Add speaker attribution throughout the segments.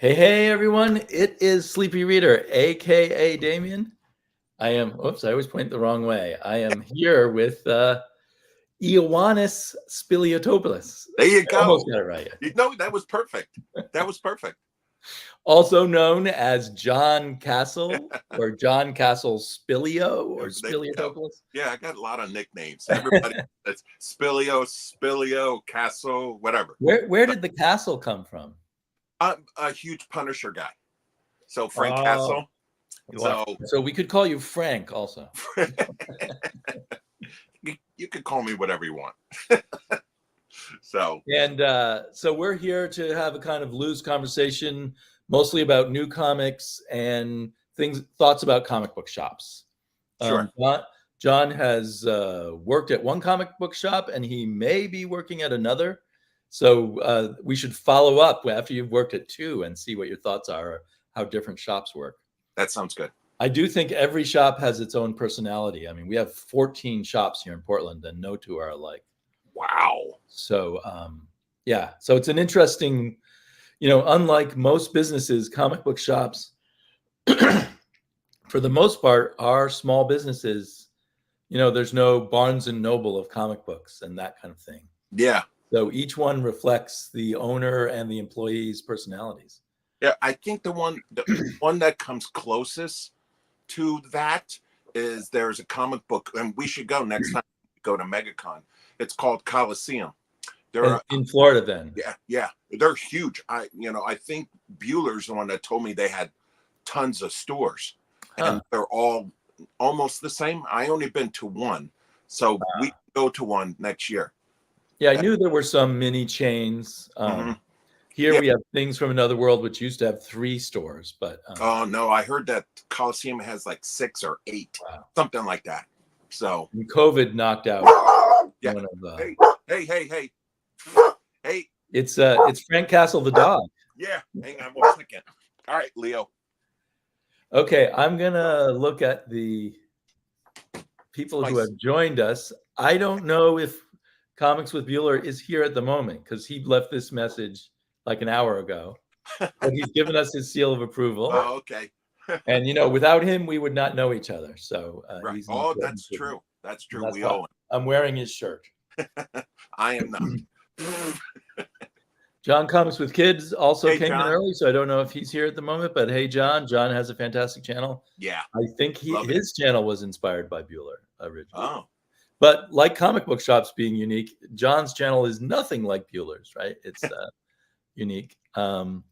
Speaker 1: Hey, everyone. It is Sleepy Reader, aka Damien. I always point the wrong way. I am here with Ioannis Spiliotopoulos.
Speaker 2: There you
Speaker 1: I
Speaker 2: go.
Speaker 1: almost got it right.
Speaker 2: That was perfect. That was perfect.
Speaker 1: Also known as John Castle or John Castle Spilio or Spiliotopoulos.
Speaker 2: Yeah, I got a lot of nicknames. Everybody that's Spilio, Castle, whatever.
Speaker 1: Where did the castle come from?
Speaker 2: I'm a huge Punisher guy. So Frank Castle.
Speaker 1: So we could call you Frank also.
Speaker 2: You could call me whatever you want. So
Speaker 1: we're here to have a kind of loose conversation, mostly about new comics and thoughts about comic book shops.
Speaker 2: Sure.
Speaker 1: John has worked at one comic book shop, and he may be working at another. So we should follow up after you've worked at two and see what your thoughts are, how different shops work.
Speaker 2: That sounds good.
Speaker 1: I do think every shop has its own personality. I mean, we have 14 shops here in Portland, and no two are alike.
Speaker 2: Wow.
Speaker 1: So, so it's an interesting, unlike most businesses, comic book shops, for the most part, are small businesses. There's no Barnes and Noble of comic books and that kind of thing.
Speaker 2: Yeah.
Speaker 1: So each one reflects the owner and the employee's personalities.
Speaker 2: Yeah, I think the one that comes closest to that is there's a comic book, and we should go next time we go to MegaCon. It's called Coliseum.
Speaker 1: They're in Florida then.
Speaker 2: Yeah. They're huge. I think Bueller's the one that told me they had tons of stores. And they're all almost the same. I only been to one. So we go to one next year.
Speaker 1: Yeah, I knew there were some mini chains. Here we have Things from Another World, which used to have 3 stores, but
Speaker 2: oh no, I heard that Coliseum has like 6 or 8, something like that. So
Speaker 1: COVID knocked out one of the.
Speaker 2: Hey.
Speaker 1: It's Frank Castle the dog.
Speaker 2: Yeah, hang on 1 second. All right, Leo.
Speaker 1: Okay, I'm gonna look at the people who have joined us. I don't know if Comics with Bueller is here at the moment because he left this message like an hour ago. But he's given us his seal of approval.
Speaker 2: Oh, okay.
Speaker 1: And without him, we would not know each other. So
Speaker 2: right. That's true. That's true. We owe him.
Speaker 1: I'm wearing his shirt.
Speaker 2: I am not.
Speaker 1: John Comics with Kids also came in early, so I don't know if he's here at the moment. But hey, John has a fantastic channel.
Speaker 2: Yeah,
Speaker 1: I think his channel was inspired by Bueller originally.
Speaker 2: Oh.
Speaker 1: But like comic book shops being unique, John's channel is nothing like Bueller's, right? It's unique. And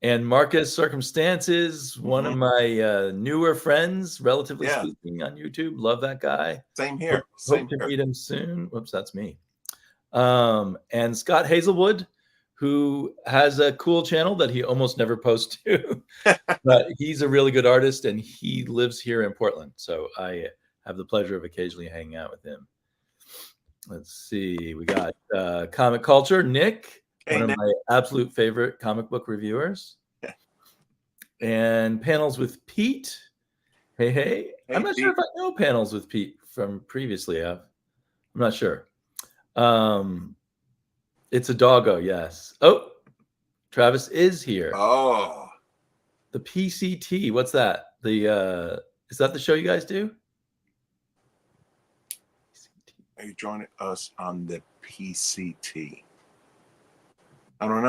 Speaker 1: Marcus Circumstances, one of my newer friends, relatively speaking, on YouTube. Love that guy.
Speaker 2: Same here.
Speaker 1: Hope to meet him soon. Whoops, that's me. And Scott Hazelwood, who has a cool channel that he almost never posts to. But he's a really good artist, and he lives here in Portland. So I have the pleasure of occasionally hanging out with him. Let's see. We got Comic Culture, Nick, one of my absolute favorite comic book reviewers. And Panels with Pete. Hey. I'm not sure if I know Panels with Pete from previously. I'm not sure. It's a doggo, yes. Oh, Travis is here.
Speaker 2: Oh.
Speaker 1: The PCT. What's that? Is that the show you guys do?
Speaker 2: Are you joining us on the PCT? I don't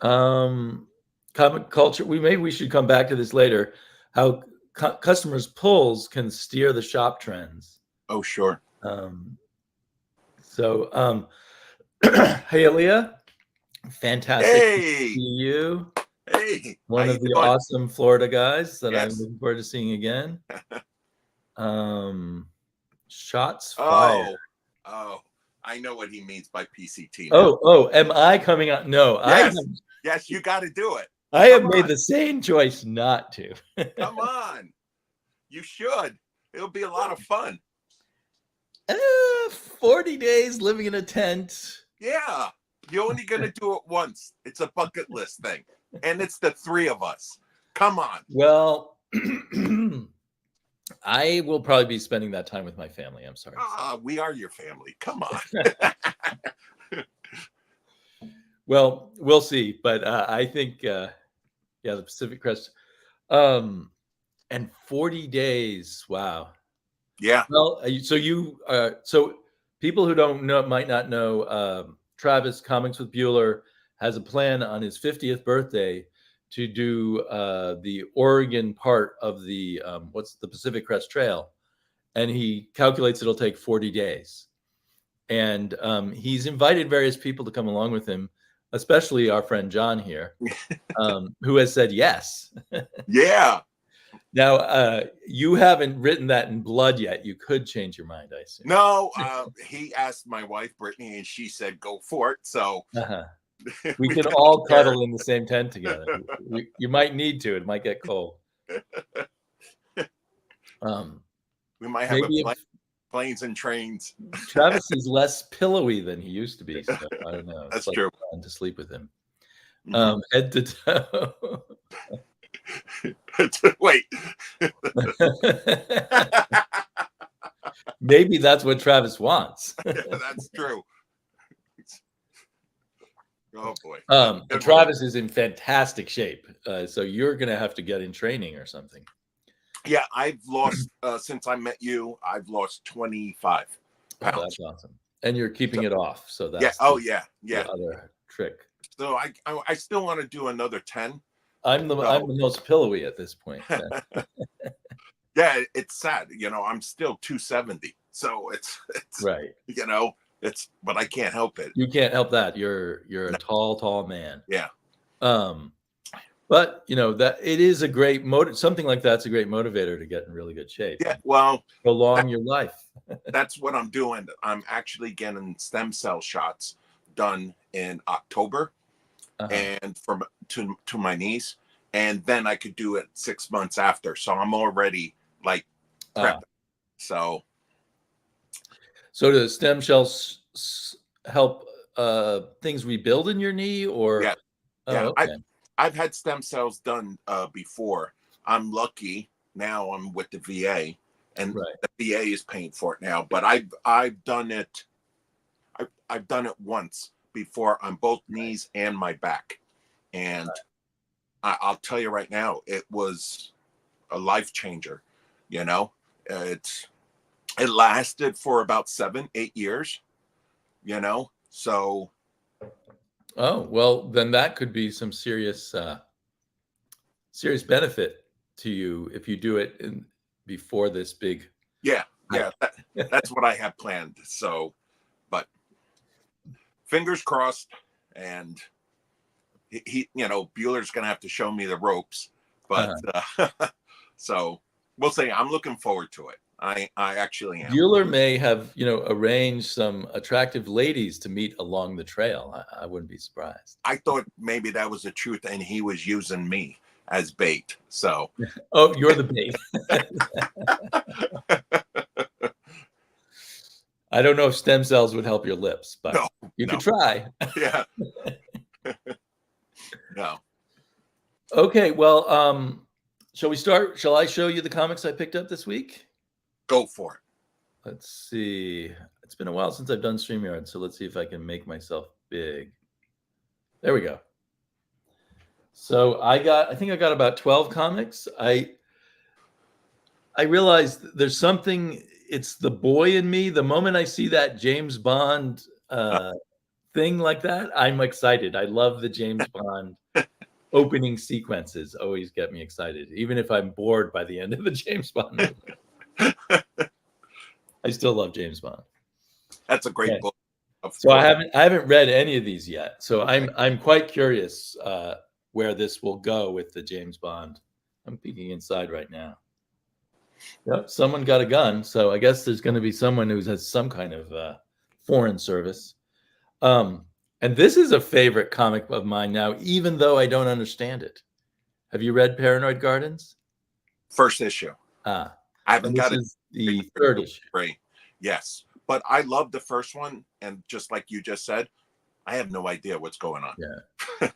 Speaker 2: know.
Speaker 1: Comic Culture. Maybe we should come back to this later. How customers' pulls can steer the shop trends.
Speaker 2: Oh, sure.
Speaker 1: Hey, Aaliyah. Fantastic to see you.
Speaker 2: Hey.
Speaker 1: One of the awesome Florida guys that I'm looking forward to seeing again. Shots fired.
Speaker 2: Oh, I know what he means by PCT.
Speaker 1: Oh, am I coming out? No,
Speaker 2: yes, you got to do it.
Speaker 1: I have made the same choice not to.
Speaker 2: Come on, you should. It'll be a lot of fun.
Speaker 1: 40 days living in a tent.
Speaker 2: Yeah, you're only gonna do it once. It's a bucket list thing, and it's the 3 of us. Come on.
Speaker 1: Well. I will probably be spending that time with my family. I'm sorry.
Speaker 2: We are your family. Come on.
Speaker 1: Well, we'll see. But I think, yeah, the Pacific Crest. And 40 days. Wow.
Speaker 2: Yeah.
Speaker 1: Well, so people who don't know might not know. Travis Comics with Bueller has a plan on his 50th birthday to do the Oregon part of the what's the Pacific Crest Trail, and he calculates it'll take 40 days. And he's invited various people to come along with him, especially our friend John here, who has said yes.
Speaker 2: Yeah.
Speaker 1: Now, you haven't written that in blood yet. You could change your mind, I assume.
Speaker 2: No, he asked my wife, Brittany, and she said, go for it. So
Speaker 1: we can all cuddle in the same tent together. You might need to. It might get cold.
Speaker 2: We might have planes and trains.
Speaker 1: Travis is less pillowy than he used to be. So I don't know.
Speaker 2: That's true.
Speaker 1: Fun to sleep with him. Head to toe.
Speaker 2: Wait.
Speaker 1: Maybe that's what Travis wants.
Speaker 2: That's true. Oh boy.
Speaker 1: Travis is in fantastic shape. So you're going to have to get in training or something.
Speaker 2: Yeah, I've lost since I met you. I've lost 25 pounds.
Speaker 1: Oh, that's awesome. And you're keeping it off. So that's
Speaker 2: the
Speaker 1: other trick.
Speaker 2: So I still want to do another 10.
Speaker 1: I'm the most pillowy at this point.
Speaker 2: Yeah, it's sad. I'm still 270. So it's
Speaker 1: right.
Speaker 2: But I can't help it.
Speaker 1: You can't help that. You're a tall man.
Speaker 2: Yeah.
Speaker 1: But that it is a great something like that's a great motivator to get in really good shape.
Speaker 2: Yeah. Well,
Speaker 1: prolong your life.
Speaker 2: That's what I'm doing. I'm actually getting stem cell shots done in October. And to my knees, and then I could do it 6 months after. So I'm already like prepped. So
Speaker 1: do stem cells help things rebuild in your knee, or?
Speaker 2: Yeah,
Speaker 1: okay.
Speaker 2: I've had stem cells done before. I'm lucky now. I'm with the VA, and the VA is paying for it now. But I've done it. I've done it once before on both knees and my back, and I'll tell you right now, it was a life changer. It lasted for about 7-8 years. So.
Speaker 1: Oh well, then that could be some serious benefit to you if you do it before this big.
Speaker 2: Yeah, that's what I have planned. So, but fingers crossed, and he Bueller's gonna have to show me the ropes, but so we'll see. I'm looking forward to it. I actually am.
Speaker 1: Bueller may have arranged some attractive ladies to meet along the trail. I wouldn't be surprised.
Speaker 2: I thought maybe that was the truth, and he was using me as bait. So
Speaker 1: oh, you're the bait. I don't know if stem cells would help your lips, but you could try.
Speaker 2: Yeah. No.
Speaker 1: Okay, well, shall we start? Shall I show you the comics I picked up this week?
Speaker 2: Go for it.
Speaker 1: Let's see. It's been a while since I've done StreamYard, so let's see if I can make myself big. There we go. So I think I got about 12 comics. I realized there's something, it's the boy in me. The moment I see that James Bond thing like that, I'm excited. I love the James Bond opening sequences. Always get me excited, even if I'm bored by the end of the James Bond movie. I still love James Bond.
Speaker 2: That's a great book.
Speaker 1: So I haven't read any of these yet. So I'm quite curious where this will go with the James Bond. I'm peeking inside right now. Yep, someone got a gun. So I guess there's going to be someone who has some kind of foreign service. And this is a favorite comic of mine now, even though I don't understand it. Have you read Paranoid Gardens?
Speaker 2: First issue. I haven't got it.
Speaker 1: The third issue.
Speaker 2: Right. Yes. But I love the first one. And just like you just said, I have no idea what's going on.
Speaker 1: Yeah.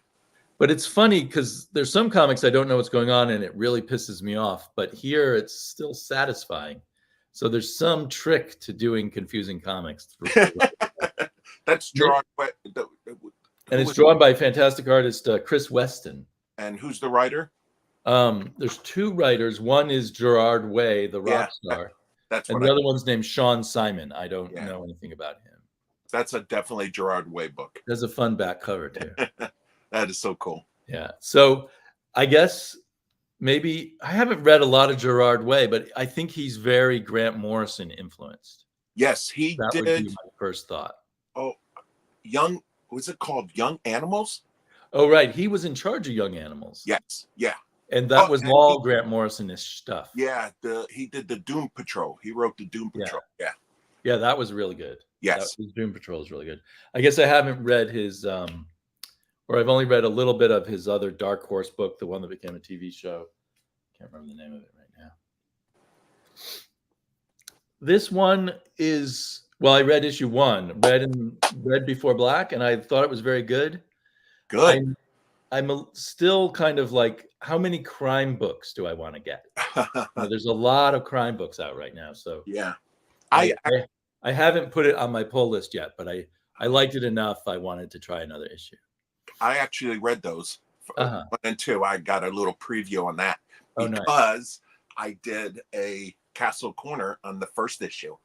Speaker 1: But it's funny because there's some comics I don't know what's going on and it really pisses me off. But here it's still satisfying. So there's some trick to doing confusing comics.
Speaker 2: That's drawing.
Speaker 1: And it's drawn by fantastic artist Chris Weston.
Speaker 2: And who's the writer?
Speaker 1: There's two writers. One is Gerard Way, the rock star.
Speaker 2: That's
Speaker 1: and the other one's named Sean Simon. I don't know anything about him.
Speaker 2: That's a definitely Gerard Way book.
Speaker 1: There's a fun back cover too.
Speaker 2: That is so cool.
Speaker 1: Yeah. So I guess maybe I haven't read a lot of Gerard Way, but I think he's very Grant Morrison influenced.
Speaker 2: Yes,
Speaker 1: that
Speaker 2: did.
Speaker 1: Would be my first thought.
Speaker 2: Oh, what's it called? Young Animals?
Speaker 1: Oh, right. He was in charge of Young Animals.
Speaker 2: Yes. Yeah.
Speaker 1: And that was all Grant Morrison-ish stuff.
Speaker 2: Yeah. He did the Doom Patrol. He wrote the Doom Patrol. Yeah.
Speaker 1: Yeah, that was really good.
Speaker 2: Yes.
Speaker 1: His Doom Patrol is really good. I guess I haven't read his or I've only read a little bit of his other Dark Horse book, the one that became a TV show. Can't remember the name of it right now. This one is, well, I read issue 1, Red Before Black, and I thought it was very good.
Speaker 2: Good.
Speaker 1: I'm still kind of like, how many crime books do I want to get? There's a lot of crime books out right now. So
Speaker 2: yeah,
Speaker 1: I haven't put it on my pull list yet, but I liked it enough. I wanted to try another issue.
Speaker 2: I actually read those 1 and 2. I got a little preview on that because I did a Castle Corner on the first issue.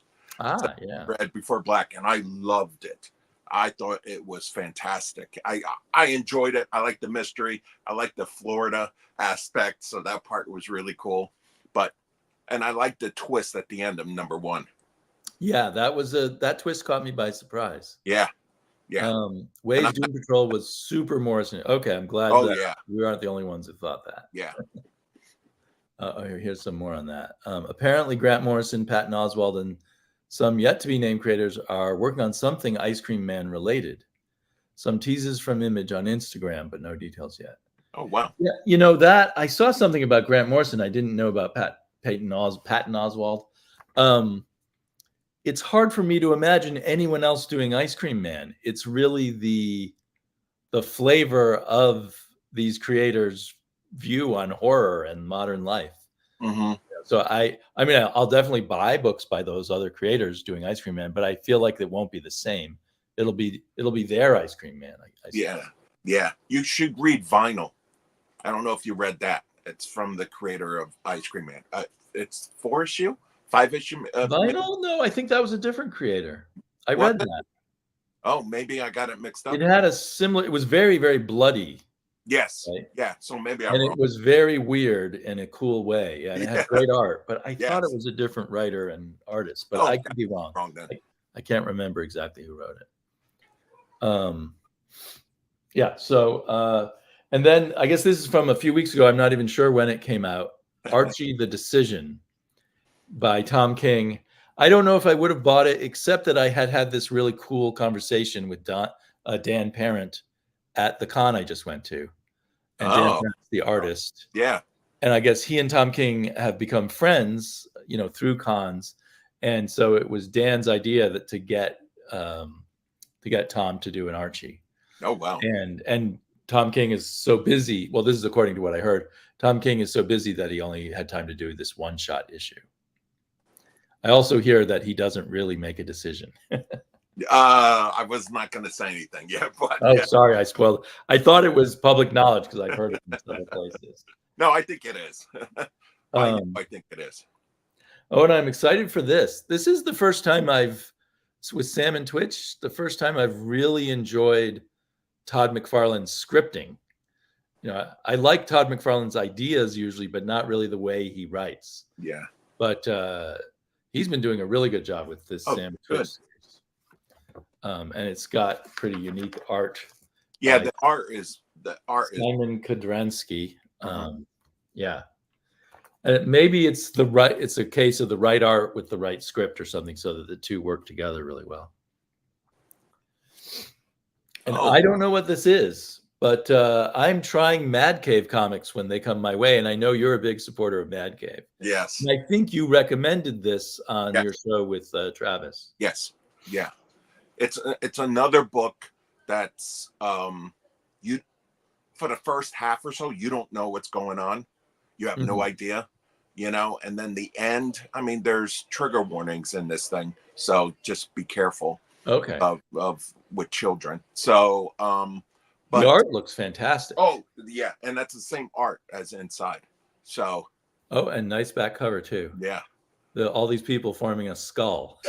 Speaker 2: Red Before Black, and I loved it. I thought it was fantastic. I enjoyed it. I like the mystery. I like the Florida aspect, so that part was really cool. And I like the twist at the end of number 1.
Speaker 1: Yeah, that twist caught me by surprise.
Speaker 2: Yeah.
Speaker 1: Way's Doom Patrol was super Morrison. Okay, I'm glad that we aren't the only ones who thought that.
Speaker 2: Yeah.
Speaker 1: Here's some more on that. Apparently, Grant Morrison, Patton Oswalt, and some yet to be named creators are working on something Ice Cream Man related. Some teases from Image on Instagram, but no details yet.
Speaker 2: Oh, wow.
Speaker 1: Yeah, that I saw something about Grant Morrison I didn't know about Patton Oswalt. It's hard for me to imagine anyone else doing Ice Cream Man. It's really the flavor of these creators' view on horror and modern life.
Speaker 2: Mm-hmm.
Speaker 1: So I mean, I'll definitely buy books by those other creators doing Ice Cream Man, but I feel like it won't be the same. It'll be their Ice Cream Man.
Speaker 2: Yeah. You should read Vinyl. I don't know if you read that. It's from the creator of Ice Cream Man. It's 4 issue, 5 issue.
Speaker 1: Vinyl? No, I think that was a different creator. I read that.
Speaker 2: Oh, maybe I got it mixed up.
Speaker 1: It had a similar. It was very, very bloody.
Speaker 2: Yes. Right? Yeah. So maybe
Speaker 1: I'm wrong. It was very weird in a cool way. Yeah, and it had great art, but I thought it was a different writer and artist. But I could be wrong.
Speaker 2: Then.
Speaker 1: I can't remember exactly who wrote it. Yeah. So, and then I guess this is from a few weeks ago. I'm not even sure when it came out. Archie the Decision by Tom King. I don't know if I would have bought it, except that I had this really cool conversation with Dan Parent at the con I just went to. And Dan Parent's the artist.
Speaker 2: Yeah.
Speaker 1: And I guess he and Tom King have become friends, through cons. And so it was Dan's idea to get Tom to do an Archie.
Speaker 2: Oh, wow.
Speaker 1: And Tom King is so busy. Well, this is according to what I heard. Tom King is so busy that he only had time to do this one-shot issue. I also hear that he doesn't really make a decision.
Speaker 2: I was not going to say anything yet. But,
Speaker 1: sorry, I spoiled. I thought it was public knowledge because I've heard it from other places.
Speaker 2: No, I think it is. I think it is.
Speaker 1: Oh, and I'm excited for this. This is the first time with Sam and Twitch, the first time I've really enjoyed Todd McFarlane's scripting. I like Todd McFarlane's ideas usually, but not really the way he writes.
Speaker 2: Yeah.
Speaker 1: But he's been doing a really good job with this Sam and Twitch series. And it's got pretty unique art.
Speaker 2: Yeah, the art is
Speaker 1: Simon Kudransky. Yeah. And maybe it's a case of the right art with the right script or something, so that the two work together really well. And I don't know what this is, but I'm trying Mad Cave comics when they come my way, and I know you're a big supporter of Mad Cave.
Speaker 2: Yes.
Speaker 1: And I think you recommended this on your show with Travis.
Speaker 2: Yes. Yeah. It's another book that's you for the first half or so you don't know what's going on. You have no idea, and then the end, I mean, there's trigger warnings in this thing, so just be careful.
Speaker 1: Okay.
Speaker 2: Of with children. So
Speaker 1: The art looks fantastic.
Speaker 2: Oh yeah, and that's the same art as inside. So.
Speaker 1: Oh, and nice back cover too.
Speaker 2: Yeah.
Speaker 1: All these people forming a skull.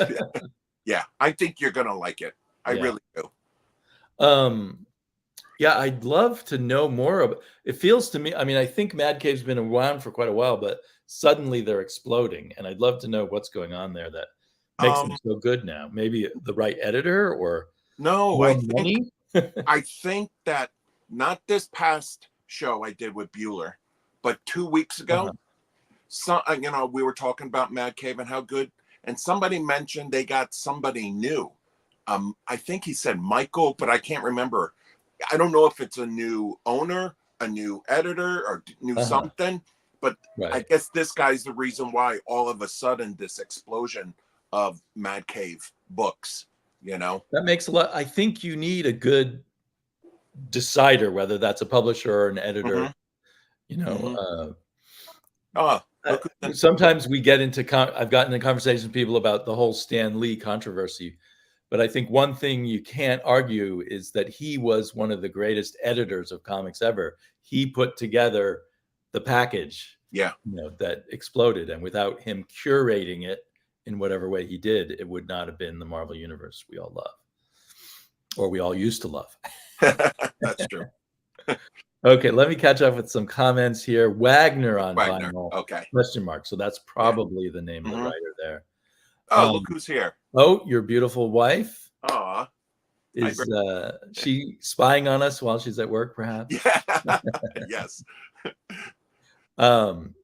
Speaker 2: Yeah, I think you're gonna like it. I really do.
Speaker 1: Yeah, I'd love to know more about it. Feels to me, I mean, I think Mad Cave's been around for quite a while, but suddenly they're exploding. And I'd love to know what's going on there that makes them so good now. Maybe the right editor or more money?
Speaker 2: I think that not this past show I did with Bueller, but 2 weeks ago, we were talking about Mad Cave and how good, and somebody mentioned they got somebody new. I think he said Michael, but I can't remember. I don't know if it's a new owner, a new editor, or new something, but I guess this guy's the reason why all of a sudden this explosion of Mad Cave books,
Speaker 1: That makes a lot. I think you need a good decider, whether that's a publisher or an editor, sometimes we get into, I've gotten in conversations with people about the whole Stan Lee controversy. But I think one thing you can't argue is that he was one of the greatest editors of comics ever. He put together the package, that exploded. And without him curating it in whatever way he did, it would not have been the Marvel Universe we all love, or we all used to love.
Speaker 2: That's true.
Speaker 1: Okay, let me catch up with some comments here. Wagner on vinyl.
Speaker 2: Okay.
Speaker 1: Question mark. So that's probably the name of the writer there.
Speaker 2: Oh, look who's here.
Speaker 1: Oh, your beautiful wife.
Speaker 2: Aw.
Speaker 1: Is she spying on us while she's at work, perhaps?
Speaker 2: Yeah. Yes.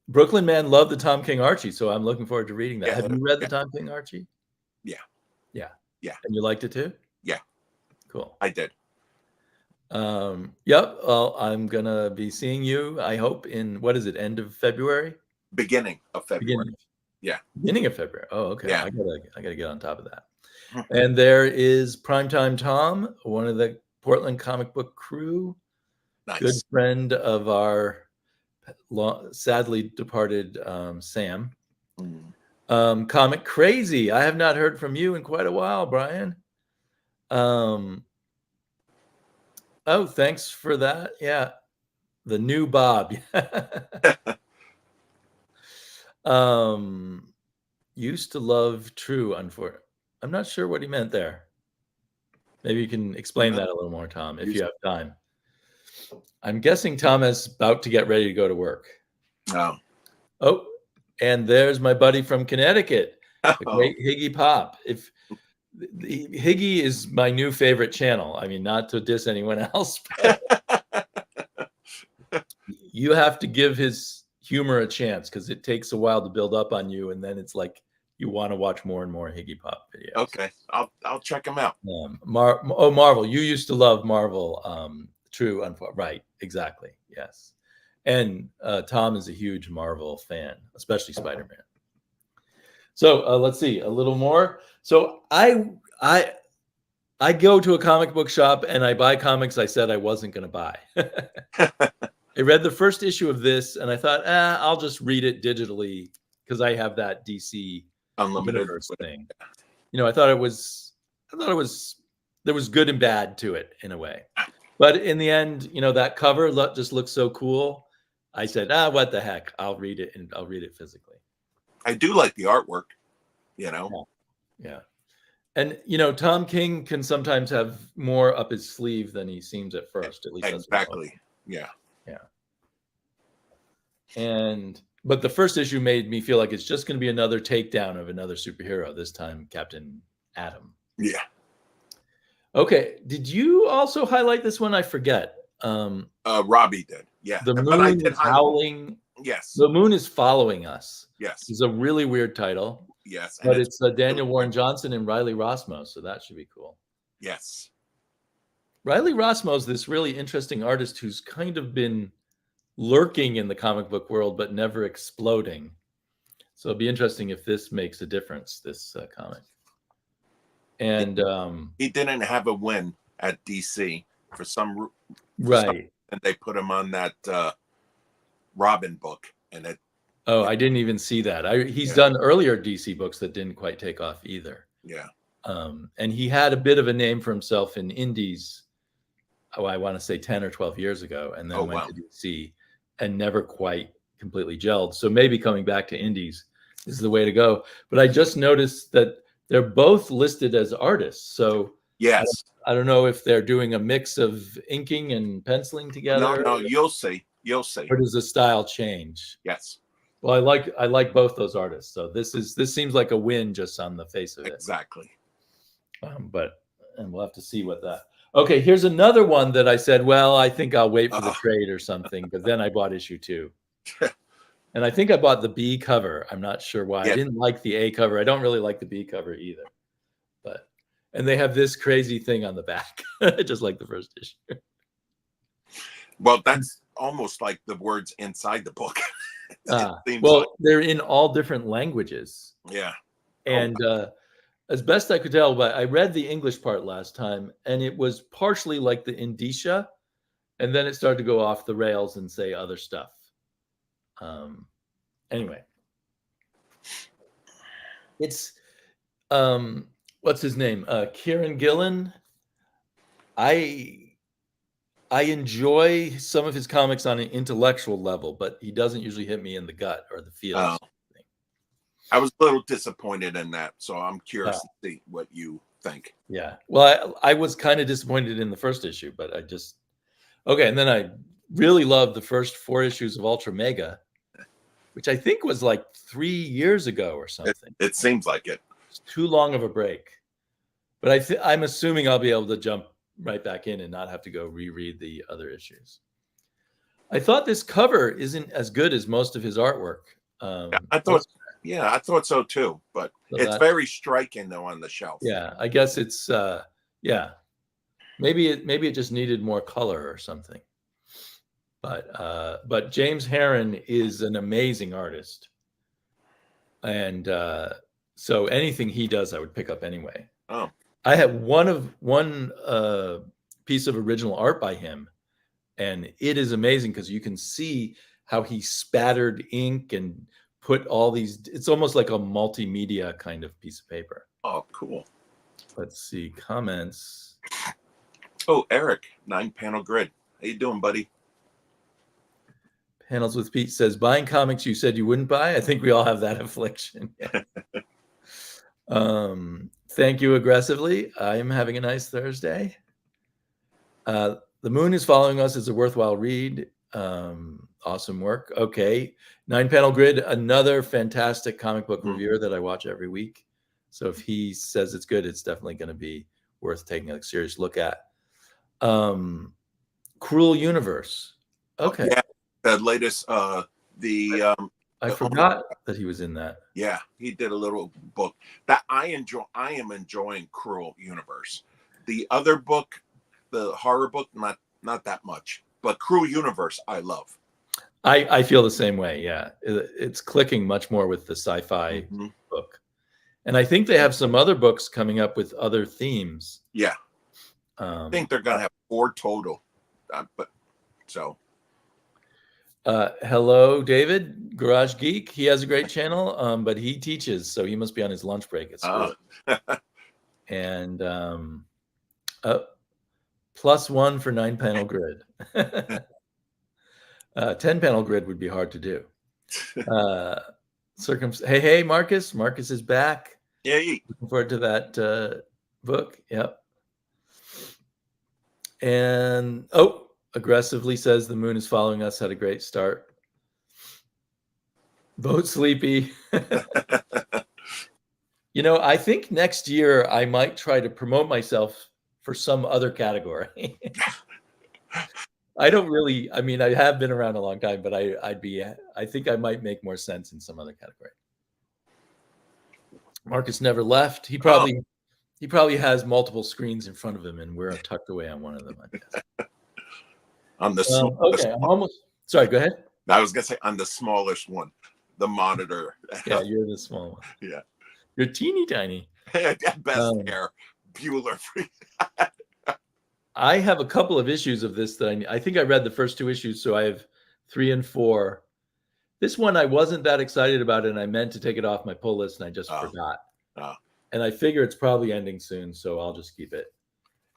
Speaker 1: Brooklyn Man loved the Tom King Archie, so I'm looking forward to reading that.
Speaker 2: Yeah,
Speaker 1: have you read the Tom King Archie?
Speaker 2: Yeah.
Speaker 1: Yeah.
Speaker 2: Yeah.
Speaker 1: And you liked it too?
Speaker 2: Yeah.
Speaker 1: Cool.
Speaker 2: I did.
Speaker 1: Yep. Well, I'm gonna be seeing you, I hope, in end of February?
Speaker 2: Beginning of February.
Speaker 1: Beginning of February. Oh, okay.
Speaker 2: Yeah.
Speaker 1: I gotta get on top of that. And there is Primetime Tom, one of the Portland comic book crew.
Speaker 2: Nice.
Speaker 1: Good friend of our sadly departed Sam. Comic Crazy. I have not heard from you in quite a while, Brian. Oh, thanks for that. Yeah. The new Bob. Used to love True, unfortunately. I'm not sure what he meant there. Maybe you can explain that a little more, Tom, if you have time. I'm guessing Tom is about to get ready to go to work. Oh, and there's my buddy from Connecticut, the great Higgy Pop. Higgy is my new favorite channel. I mean, not to diss anyone else, but you have to give his humor a chance because it takes a while to build up on you, and then it's like you want to watch more and more Higgy Pop videos.
Speaker 2: Okay, I'll check him out.
Speaker 1: Marvel. You used to love Marvel. True, right? Exactly. Yes. And Tom is a huge Marvel fan, especially Spider-Man. So let's see a little more. So I go to a comic book shop and I buy comics I said I wasn't going to buy. I read the first issue of this and I thought, I'll just read it digitally because I have that DC
Speaker 2: Unlimited
Speaker 1: thing. I thought there was good and bad to it in a way. But in the end, that cover just looks so cool. I said, what the heck? I'll read it, and I'll read it physically.
Speaker 2: I do like the artwork,
Speaker 1: Yeah. And, Tom King can sometimes have more up his sleeve than he seems at first. At least
Speaker 2: exactly. Yeah.
Speaker 1: But the first issue made me feel like it's just going to be another takedown of another superhero, this time Captain Atom.
Speaker 2: Yeah.
Speaker 1: Okay. Did you also highlight this one? I forget.
Speaker 2: Robbie did. Yeah.
Speaker 1: The moon is howling.
Speaker 2: Yes.
Speaker 1: The moon is following us.
Speaker 2: Yes.
Speaker 1: It's a really weird title.
Speaker 2: Yes.
Speaker 1: But it's Daniel Warren Johnson and Riley Rossmo, so that should be cool.
Speaker 2: Yes.
Speaker 1: Riley Rossmo is this really interesting artist who's kind of been lurking in the comic book world, but never exploding. So it'd be interesting if this makes a difference, this comic. And
Speaker 2: he didn't have a win at DC for some
Speaker 1: right,
Speaker 2: and they put him on that Robin book, and it.
Speaker 1: Oh, I didn't even see that. He's done earlier DC books that didn't quite take off either.
Speaker 2: Yeah.
Speaker 1: And he had a bit of a name for himself in indies. I want to say 10 or 12 years ago, and then went
Speaker 2: wow.
Speaker 1: to DC and never quite completely gelled. So maybe coming back to indies is the way to go. But I just noticed that they're both listed as artists. So
Speaker 2: Yes.
Speaker 1: I don't know if they're doing a mix of inking and penciling together.
Speaker 2: No, you'll see. You'll see.
Speaker 1: Or does the style change?
Speaker 2: Yes.
Speaker 1: Well, I like both those artists. So this seems like a win just on the face of it.
Speaker 2: Exactly.
Speaker 1: And we'll have to see what that. Okay, here's another one that I said, well, I think I'll wait for the trade or something, but then I bought issue 2. And I think I bought the B cover. I'm not sure why. I didn't like the A cover. I don't really like the B cover either. And they have this crazy thing on the back, just like the first issue.
Speaker 2: Well, that's almost like the words inside the book.
Speaker 1: They're in all different languages.
Speaker 2: Yeah.
Speaker 1: And as best I could tell, but I read the English part last time, and it was partially like the indicia, and then it started to go off the rails and say other stuff. Anyway, it's what's his name? Kieran Gillen. I enjoy some of his comics on an intellectual level, but he doesn't usually hit me in the gut or the feels.
Speaker 2: I was a little disappointed in that, so I'm curious to see what you think.
Speaker 1: Yeah. Well, I was kind of disappointed in the first issue, but and then I really loved the first 4 issues of Ultra Mega, which I think was like 3 years ago or something.
Speaker 2: It seems like it.
Speaker 1: It's too long of a break. But I'm assuming I'll be able to jump right back in and not have to go reread the other issues. I thought this cover isn't as good as most of his artwork.
Speaker 2: I thought so too, but it's very striking though on the shelf.
Speaker 1: Yeah, I guess it's maybe it just needed more color or something. But James Herron is an amazing artist, and so anything he does, I would pick up anyway.
Speaker 2: Oh,
Speaker 1: I had one piece of original art by him, and it is amazing because you can see how he spattered ink and put all these. It's almost like a multimedia kind of piece of paper.
Speaker 2: Oh, cool.
Speaker 1: Let's see comments.
Speaker 2: Oh, Eric, 9-panel grid. How you doing, buddy?
Speaker 1: Panels with Pete says, buying comics you said you wouldn't buy. I think we all have that affliction. Thank you aggressively. I'm having a nice Thursday. The Moon is Following Us is a worthwhile read. Awesome work. Okay. 9-panel grid, another fantastic comic book reviewer that I watch every week. So if he says it's good, it's definitely going to be worth taking a serious look at. Cruel Universe. Okay.
Speaker 2: Yeah, the latest, I
Speaker 1: forgot that he was in that.
Speaker 2: Yeah, he did a little book that I enjoy. I am enjoying Cruel Universe. The other book, the horror book, not that much. But Cruel Universe, I love.
Speaker 1: I feel the same way. Yeah, it's clicking much more with the sci-fi book, and I think they have some other books coming up with other themes.
Speaker 2: Yeah, I think they're gonna have 4 total.
Speaker 1: Hello, David, Garage Geek. He has a great channel, but he teaches, so he must be on his lunch break at school. And +1 for 9-panel grid. 10-panel grid would be hard to do. Hey, Marcus. Marcus is back.
Speaker 2: Yay.
Speaker 1: Looking forward to that book. Yep. And aggressively says The Moon is Following Us had a great start. Vote Sleepy. I think next year I might try to promote myself for some other category. I have been around a long time, but I think I might make more sense in some other category. Marcus never left. He probably has multiple screens in front of him, and we're tucked away on one of them, I guess.
Speaker 2: On the
Speaker 1: okay, I'm almost. Sorry, go ahead.
Speaker 2: I was gonna say on the smallest one, the monitor.
Speaker 1: Yeah, you're the small one.
Speaker 2: Yeah,
Speaker 1: you're teeny tiny.
Speaker 2: Best hair, Bueller.
Speaker 1: I have a couple of issues of this that I think I read the first 2 issues, so I have 3 and 4. This one I wasn't that excited about, and I meant to take it off my pull list, and I just forgot. And I figure it's probably ending soon, so I'll just keep it.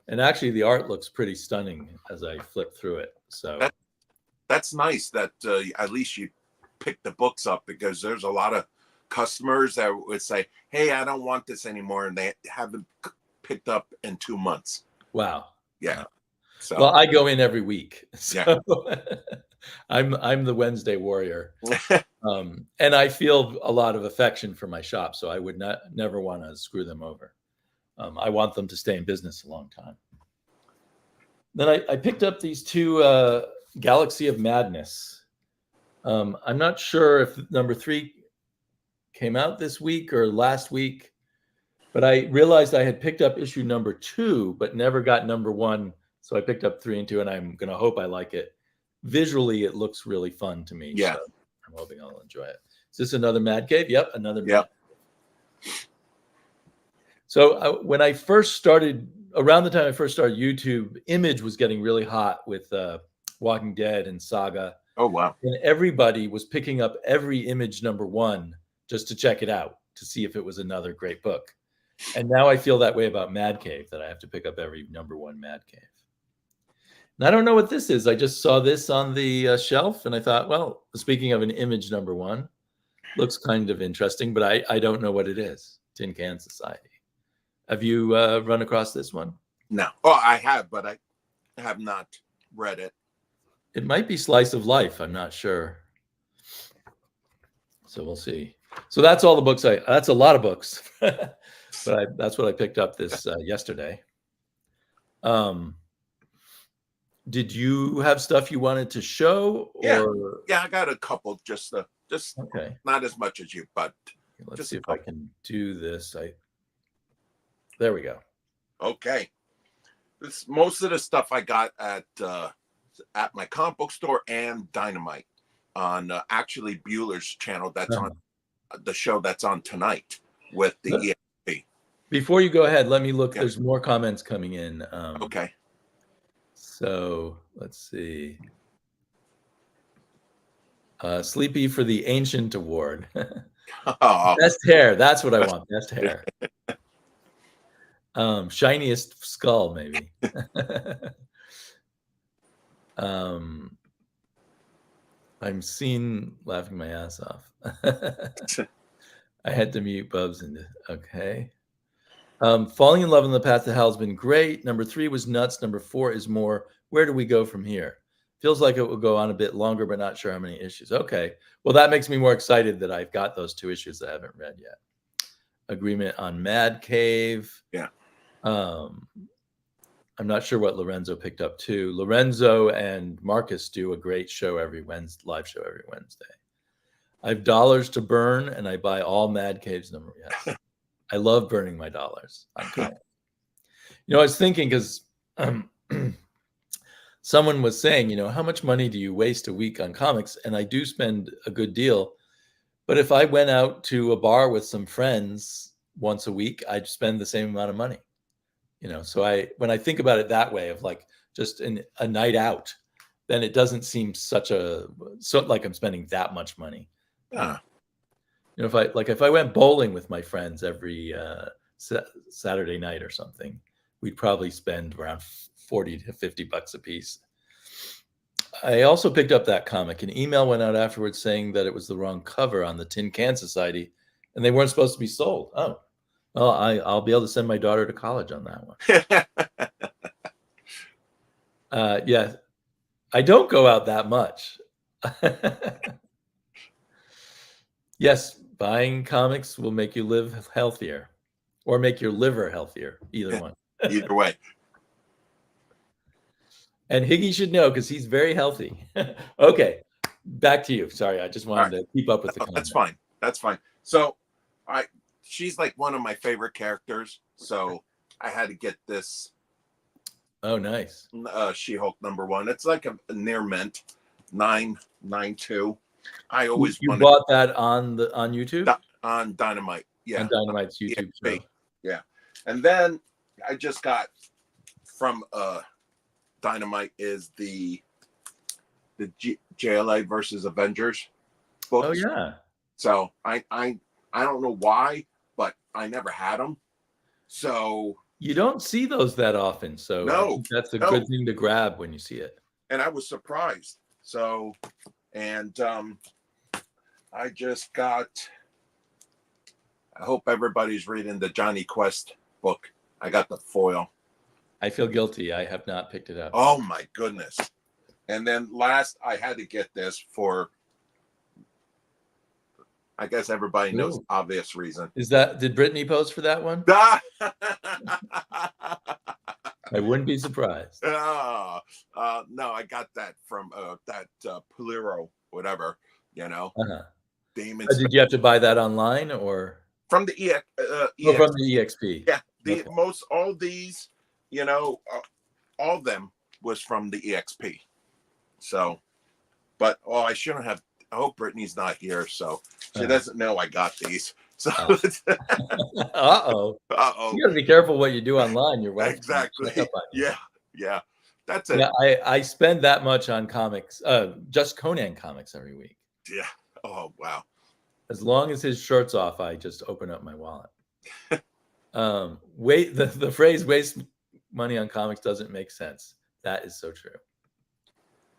Speaker 1: And actually, the art looks pretty stunning as I flip through it. So
Speaker 2: that's nice that at least you pick the books up, because there's a lot of customers that would say, "Hey, I don't want this anymore," and they haven't picked up in 2 months.
Speaker 1: wow.
Speaker 2: Yeah. So
Speaker 1: well, I go in every week, so
Speaker 2: yeah.
Speaker 1: I'm the Wednesday warrior, and I feel a lot of affection for my shop, so I would never want to screw them over. I want them to stay in business a long time. Then I picked up these two Galaxy of Madness. I'm not sure if number 3 came out this week or last week, but I realized I had picked up issue number 2, but never got number 1. So I picked up 3 and 2, and I'm going to hope I like it. Visually, it looks really fun to me.
Speaker 2: Yeah.
Speaker 1: So I'm hoping I'll enjoy it. Is this another Mad Cave? Yep, another Mad Cave. So when I first started, around the time I first started YouTube, Image was getting really hot with Walking Dead and Saga.
Speaker 2: Oh, wow.
Speaker 1: And everybody was picking up every Image number 1 just to check it out, to see if it was another great book. And now I feel that way about Mad Cave, that I have to pick up every number 1 Mad Cave. And I don't know what this is. I just saw this on the shelf, and I thought, well, speaking of an Image number 1, looks kind of interesting, but I don't know what it is. Tin Can Society. Have you run across this one?
Speaker 2: No. Oh, I have, but I have not read it.
Speaker 1: It might be Slice of Life. I'm not sure. So we'll see. So that's all the books that's a lot of books, but that's what I picked up this yesterday. Did you have stuff you wanted to show? Or?
Speaker 2: Yeah, I got a couple, just
Speaker 1: okay.
Speaker 2: Not as much as you, but
Speaker 1: let's see if I can do this. There we go.
Speaker 2: Okay. Most of the stuff I got at my comic book store and Dynamite on actually Bueller's channel. That's on the show that's on tonight with the EXP.
Speaker 1: Before you go ahead, let me look. Yeah. There's more comments coming in.
Speaker 2: Okay.
Speaker 1: So let's see. Sleepy for the Ancient Award. Oh. Best hair. That's what I want. Best hair. Shiniest skull, maybe. I'm seen laughing my ass off. I had to mute Bubs and okay. Falling in Love on the Path to Hell has been great. Number 3 was nuts. Number 4 is more. Where do we go from here? Feels like it will go on a bit longer, but not sure how many issues. Okay. Well, that makes me more excited that I've got those 2 issues that I haven't read yet. Agreement on Mad Cave.
Speaker 2: Yeah.
Speaker 1: I'm not sure what Lorenzo picked up too. Lorenzo and Marcus do a great show every Wednesday, live show every Wednesday. I have dollars to burn, and I buy all Mad Caves number. Yes. I love burning my dollars. I was thinking, because someone was saying, how much money do you waste a week on comics? And I do spend a good deal. But if I went out to a bar with some friends once a week, I'd spend the same amount of money. So when I think about it that way, of like just a night out, then it doesn't seem like I'm spending that much money.
Speaker 2: Yeah.
Speaker 1: If I went bowling with my friends every Saturday night or something, we'd probably spend around $40 to $50 a piece. I also picked up that comic. An email went out afterwards saying that it was the wrong cover on the Tin Can Society, and they weren't supposed to be sold. Oh, well, I'll be able to send my daughter to college on that one. Yeah, I don't go out that much. Yes, buying comics will make you live healthier, or make your liver healthier. Either one.
Speaker 2: Either way.
Speaker 1: And Higgy should know, because he's very healthy. Okay, back to you. Sorry, I just wanted to keep up with the comments.
Speaker 2: That's fine. So, she's like one of my favorite characters, so I had to get this.
Speaker 1: Oh, nice.
Speaker 2: She-Hulk number 1. It's like a near mint 992. I always
Speaker 1: bought that on YouTube?
Speaker 2: On Dynamite. Yeah.
Speaker 1: On Dynamite's YouTube show.
Speaker 2: Yeah. And then I just got from Dynamite is the JLA versus Avengers books.
Speaker 1: Oh yeah.
Speaker 2: So I don't know why, but I never had them. So
Speaker 1: You don't see those that often, so I
Speaker 2: No,
Speaker 1: think that's a good
Speaker 2: no.
Speaker 1: thing to grab when you see it.
Speaker 2: And I was surprised. So, and I just got, I hope everybody's reading the Johnny Quest book. I got the foil.
Speaker 1: I feel guilty. I have not picked it up.
Speaker 2: Oh my goodness. And then last, I had to get this for, I guess everybody knows,
Speaker 1: Ooh.
Speaker 2: obvious reason.
Speaker 1: Did Brittany post for that one?
Speaker 2: I
Speaker 1: wouldn't be surprised.
Speaker 2: No, I got that from that Poliro, whatever,
Speaker 1: Uh-huh.
Speaker 2: Damon.
Speaker 1: Did you have to buy that online or
Speaker 2: From the
Speaker 1: oh, from the EXP?
Speaker 2: Yeah,
Speaker 1: Okay.
Speaker 2: all these, all of them was from the EXP. So, but I shouldn't have. I hope Brittany's not here, so she doesn't know I got these. So,
Speaker 1: uh-oh.
Speaker 2: uh-oh.
Speaker 1: You gotta be careful what you do online. Your wife
Speaker 2: Exactly. Yeah. That's it.
Speaker 1: Yeah, I spend that much on comics, just Conan comics every week.
Speaker 2: Yeah. Oh wow.
Speaker 1: As long as his shirt's off, I just open up my wallet. The phrase "waste money on comics" doesn't make sense. That is so true.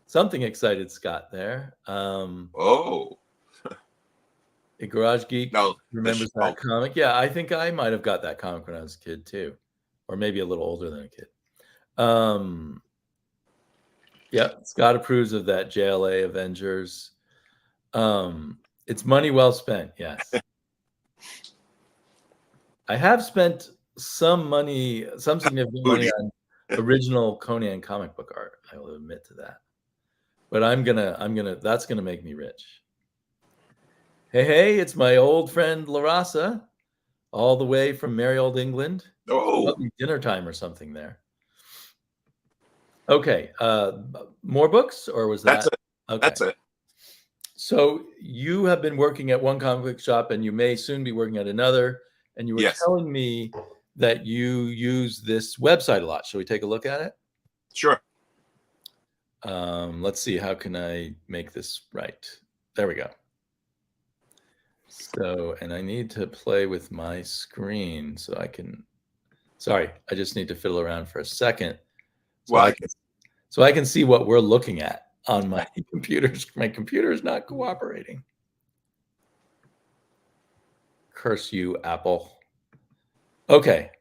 Speaker 1: Something excited Scott there.
Speaker 2: Oh.
Speaker 1: A Garage Geek remembers that
Speaker 2: Oh.
Speaker 1: comic. Yeah, I think I might have got that comic when I was a kid too, or maybe a little older than a kid. Yeah, Scott approves of that JLA Avengers. It's money well spent. Yes, I have spent some significant money on original Conan comic book art. I will admit to that, but that's gonna make me rich. Hey, it's my old friend Larasa, all the way from merry old England.
Speaker 2: Oh,
Speaker 1: dinner time or something there. Okay, more books, or was that?
Speaker 2: That's it. Okay. That's it.
Speaker 1: So you have been working at one comic book shop, and you may soon be working at another. And you were telling me that you use this website a lot. Shall we take a look at it?
Speaker 2: Sure.
Speaker 1: Let's see. How can I make this right? There we go. So, and I need to play with my screen so I can. Sorry, I just need to fiddle around for a second. So I can see what we're looking at on my computers. My computer is not cooperating. Curse you, Apple. Okay.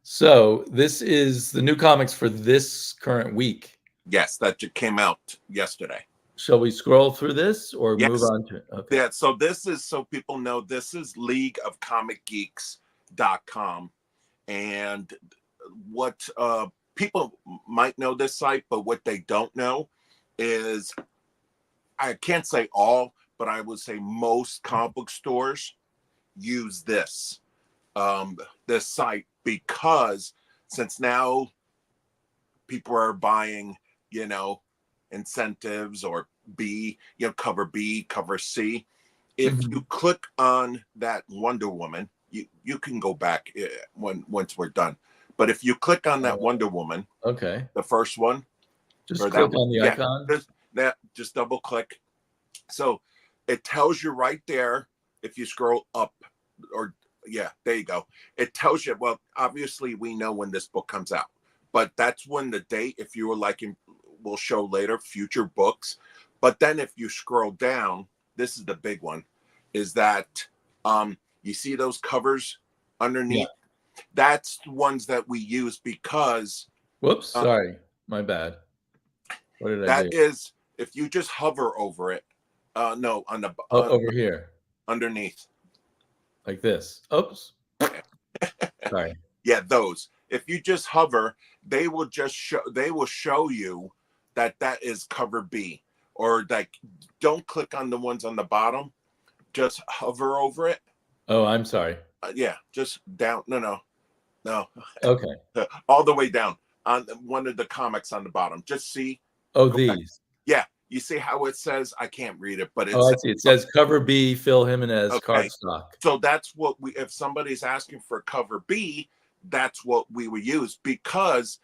Speaker 1: So this is the new comics for this current week.
Speaker 2: Yes, that just came out yesterday.
Speaker 1: Shall we scroll through this or move on to it?
Speaker 2: Okay. Yeah, so this is, so people know, this is leagueofcomicgeeks.com. And what people might know this site, but what they don't know is, I can't say all, but I would say most comic book stores use this site, because since now people are buying, incentives or cover B, cover C. If you click on that Wonder Woman, you can go back once we're done. But if you click on that Wonder Woman,
Speaker 1: okay,
Speaker 2: the first one,
Speaker 1: just click on the icon.
Speaker 2: Just double click. So it tells you right there, if you scroll up, or there you go. It tells you, well, obviously we know when this book comes out, but that's when the date, if you were liking, we'll show later, future books. But then if you scroll down, this is the big one, is that you see those covers underneath? Yeah. That's the ones that we use because...
Speaker 1: Whoops, sorry, my bad. What did I do?
Speaker 2: That is, if you just hover over it, no, on the...
Speaker 1: over here.
Speaker 2: Underneath.
Speaker 1: Like this. Oops. Sorry.
Speaker 2: Yeah, those. If you just hover, they will show you that is cover B. Or like, don't click on the ones on the bottom. Just hover over it.
Speaker 1: Oh, I'm sorry.
Speaker 2: Yeah, just down. No.
Speaker 1: Okay.
Speaker 2: All the way down on one of the comics on the bottom. Just see.
Speaker 1: Oh, these.
Speaker 2: Yeah. You see how it says, I can't read it, but
Speaker 1: I see. It says cover B, Phil Jimenez, cardstock.
Speaker 2: So that's what if somebody's asking for cover B, that's what we would use, because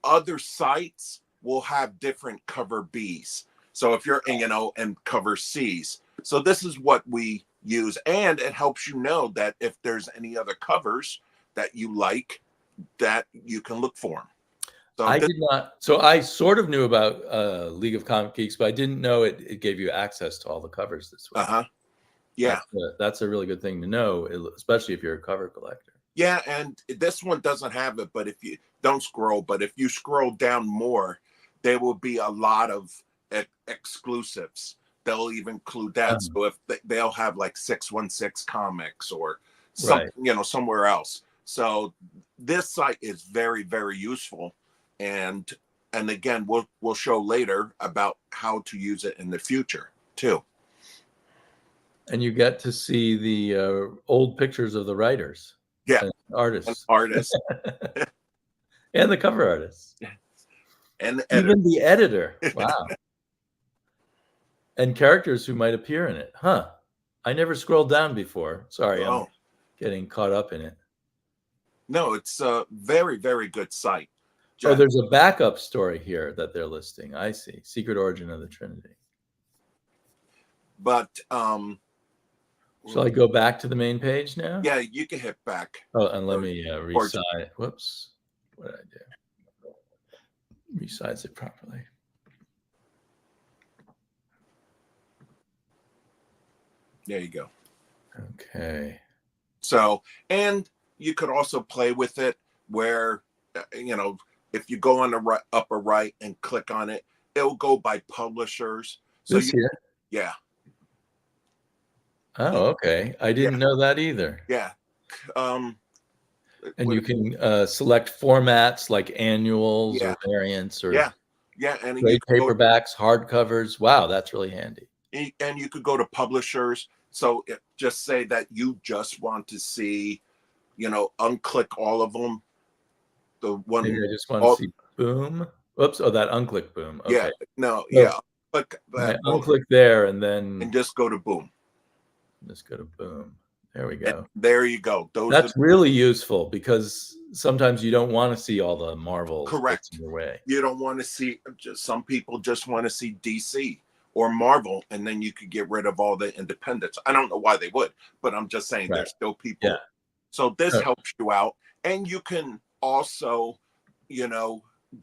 Speaker 2: other sites will have different cover Bs. So if you're, and cover Cs. So this is what we use. And it helps you know that if there's any other covers that you like, that you can look for them. So
Speaker 1: I did not. So I sort of knew about League of Comic Geeks, but I didn't know it gave you access to all the covers this way.
Speaker 2: Yeah,
Speaker 1: that's a really good thing to know, especially if you're a cover collector.
Speaker 2: yeah, and this one doesn't have it, but if you don't scroll, but if you scroll down more, there will be a lot of exclusives. They'll even include that. So if they'll have like 616 Comics or something, somewhere else. So this site is very, very useful, and again, we'll show later about how to use it in the future too.
Speaker 1: And you get to see the old pictures of the writers,
Speaker 2: and
Speaker 1: artists,
Speaker 2: and
Speaker 1: the cover artists,
Speaker 2: and
Speaker 1: even the editor. Wow. And characters who might appear in it. Huh. I never scrolled down before. Sorry, I'm getting caught up in it.
Speaker 2: No, it's a very, very good site.
Speaker 1: Oh, there's a backup story here that they're listing. I see. Secret Origin of the Trinity.
Speaker 2: But
Speaker 1: shall I go back to the main page now?
Speaker 2: Yeah, you can hit back.
Speaker 1: Oh, and let me resize. Whoops. What did I do? Resize it properly.
Speaker 2: There you go.
Speaker 1: Okay.
Speaker 2: So, and you could also play with it where, if you go on the upper right and click on it, it'll go by publishers. So yeah.
Speaker 1: Oh, okay. I didn't know that either.
Speaker 2: Yeah.
Speaker 1: And you can select formats like annuals or variants or
Speaker 2: and
Speaker 1: trade paperbacks, hardcovers. Wow, that's really handy.
Speaker 2: And you could go to publishers. So just say that you just want to see, unclick all of them. The one
Speaker 1: maybe I just want to see Boom. Oops. Oh, that unclick Boom. Okay.
Speaker 2: Yeah. No. Yeah. Click that.
Speaker 1: Unclick there and then.
Speaker 2: And just go to Boom.
Speaker 1: Just go to Boom. There we go.
Speaker 2: And there you go.
Speaker 1: That's really useful because sometimes you don't want to see all the Marvel.
Speaker 2: Correct.
Speaker 1: In your way.
Speaker 2: You don't want to see. Some people just want to see DC or Marvel, and then you could get rid of all the independents. I don't know why they would, but I'm just saying there's still people. Yeah. So this helps you out, and you can also,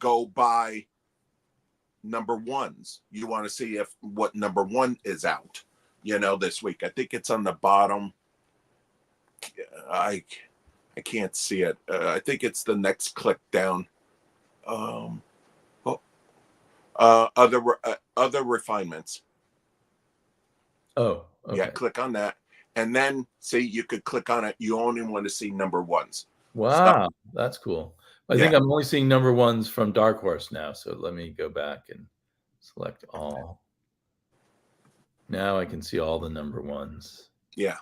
Speaker 2: go by number ones. You want to see what number one is out, this week. I think it's on the bottom. I can't see it. I think it's the next click down. Other refinements.
Speaker 1: Oh, okay.
Speaker 2: Yeah, click on that. And then see, you could click on it. You only want to see number ones.
Speaker 1: Wow, that's cool. I think I'm only seeing number ones from Dark Horse now. So let me go back and select all. Now I can see all the number ones.
Speaker 2: Yeah.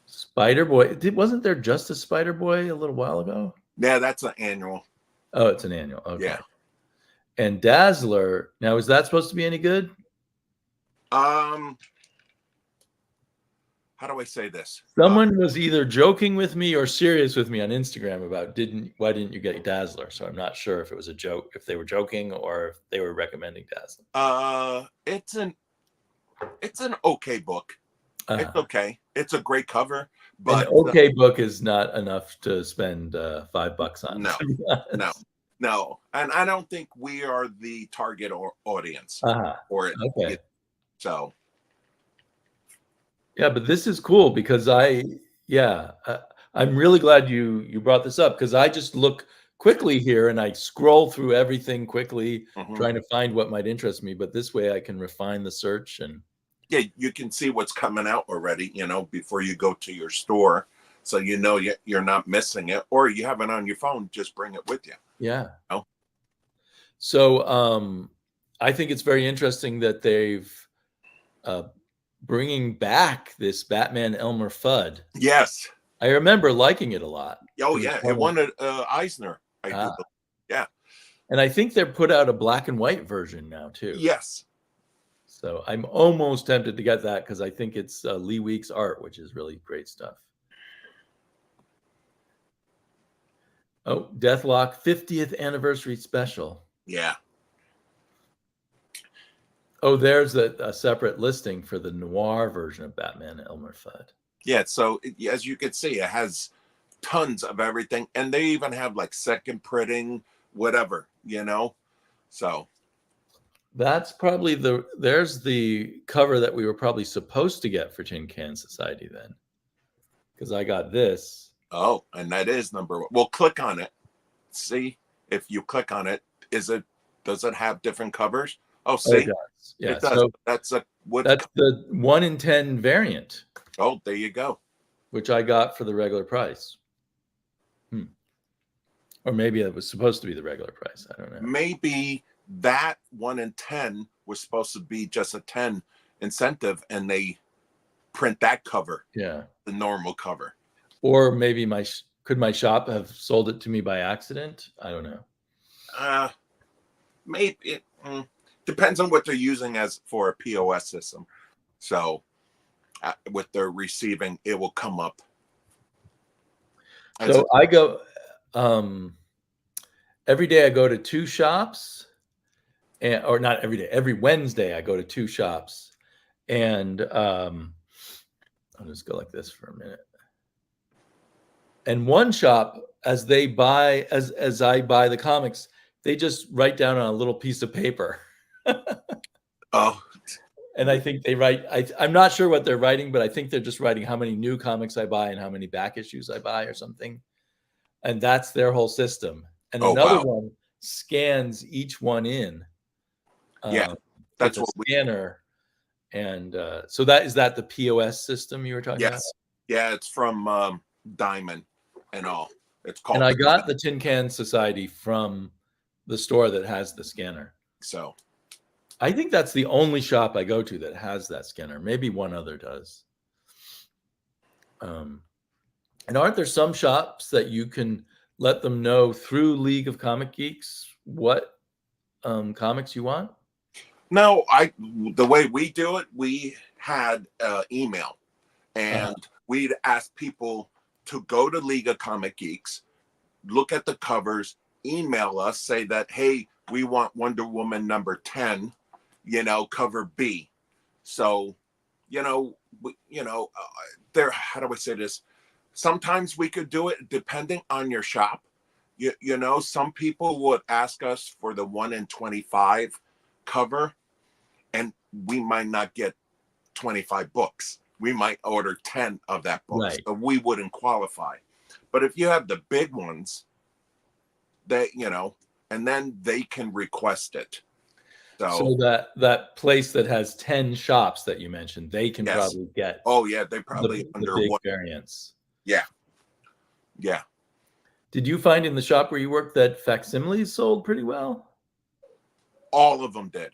Speaker 1: Spider-Boy. Wasn't there just a Spider-Boy a little while ago?
Speaker 2: Yeah, that's an annual.
Speaker 1: Oh, it's an annual. Okay.
Speaker 2: Yeah.
Speaker 1: And Dazzler. Now, is that supposed to be any good?
Speaker 2: How do I say this?
Speaker 1: Someone was either joking with me or serious with me on Instagram about why didn't you get Dazzler? So I'm not sure if it was a joke, if they were joking or if they were recommending Dazzler.
Speaker 2: It's an okay book. It's okay. It's a great cover, but
Speaker 1: an okay book is not enough to spend $5 on.
Speaker 2: No, and I don't think we are the target audience for it.
Speaker 1: Okay.
Speaker 2: So.
Speaker 1: Yeah, but this is cool because I'm really glad you brought this up because I just look quickly here and I scroll through everything quickly, trying to find what might interest me. But this way I can refine the search and.
Speaker 2: Yeah, you can see what's coming out already, before you go to your store. So you're not missing it, or you have it on your phone, just bring it with you.
Speaker 1: Yeah. So I think it's very interesting that they've bringing back this Batman Elmer Fudd.
Speaker 2: Yes.
Speaker 1: I remember liking it a lot.
Speaker 2: Oh, yeah. It won an Eisner. Yeah.
Speaker 1: And I think they're put out a black and white version now, too.
Speaker 2: Yes.
Speaker 1: So I'm almost tempted to get that because I think it's Lee Week's art, which is really great stuff. Oh, Deathlock 50th anniversary special.
Speaker 2: Yeah.
Speaker 1: Oh, there's a separate listing for the noir version of Batman Elmer Fudd.
Speaker 2: Yeah, so as you can see, it has tons of everything, and they even have like second printing, whatever, you know. So
Speaker 1: That's probably there's the cover that we were probably supposed to get for Tin Can Society then, because I got this.
Speaker 2: oh, and that is number one. Well, click on it. See if you click on it, does it have different covers? Oh, see,
Speaker 1: it does. Yeah,
Speaker 2: it does.
Speaker 1: so
Speaker 2: That's a wood.
Speaker 1: that's the 1 in 10 variant.
Speaker 2: Oh, there you go.
Speaker 1: Which I got for the regular price. Or maybe it was supposed to be the regular price. I don't know.
Speaker 2: Maybe that 1 in 10 was supposed to be just a 10 incentive, and they print that cover.
Speaker 1: Yeah,
Speaker 2: the normal cover.
Speaker 1: Or maybe could my shop have sold it to me by accident? I don't know.
Speaker 2: Maybe it depends on what they're using as for a POS system. So with their receiving, it will come up.
Speaker 1: So I go every day. I go to 2 shops, or not every day. Every Wednesday, I go to 2 shops, and I'll just go like this for a minute. And one shop, as I buy the comics, they just write down on a little piece of paper.
Speaker 2: Oh.
Speaker 1: And I think they write, I'm not sure what they're writing, but I think they're just writing how many new comics I buy and how many back issues I buy or something. And that's their whole system. And another one scans each one in.
Speaker 2: Yeah, that's
Speaker 1: what scanner. And so is that the POS system you were talking about?
Speaker 2: Yes. Yeah, it's from Diamond and all. It's called.
Speaker 1: And I got the Tin Can Society from the store that has the scanner.
Speaker 2: So
Speaker 1: I think that's the only shop I go to that has that scanner. Maybe one other does. And aren't there some shops that you can let them know through League of Comic Geeks what comics you want?
Speaker 2: No, the way we do it, we had email, and we'd ask people to go to League of Comic Geeks, look at the covers, email us, say that, hey, we want Wonder Woman number 10, cover B. So, there, how do I say this? Sometimes we could do it depending on your shop. Some people would ask us for the 1 in 25 cover, and we might not get 25 books. We might order 10 of that book, right. So we wouldn't qualify. But if you have the big ones, and then they can request it.
Speaker 1: So that place that has 10 shops that you mentioned, they can probably get.
Speaker 2: Oh yeah, they probably
Speaker 1: the big variants.
Speaker 2: Yeah. Yeah.
Speaker 1: Did you find in the shop where you worked that facsimiles sold pretty well?
Speaker 2: All of them did.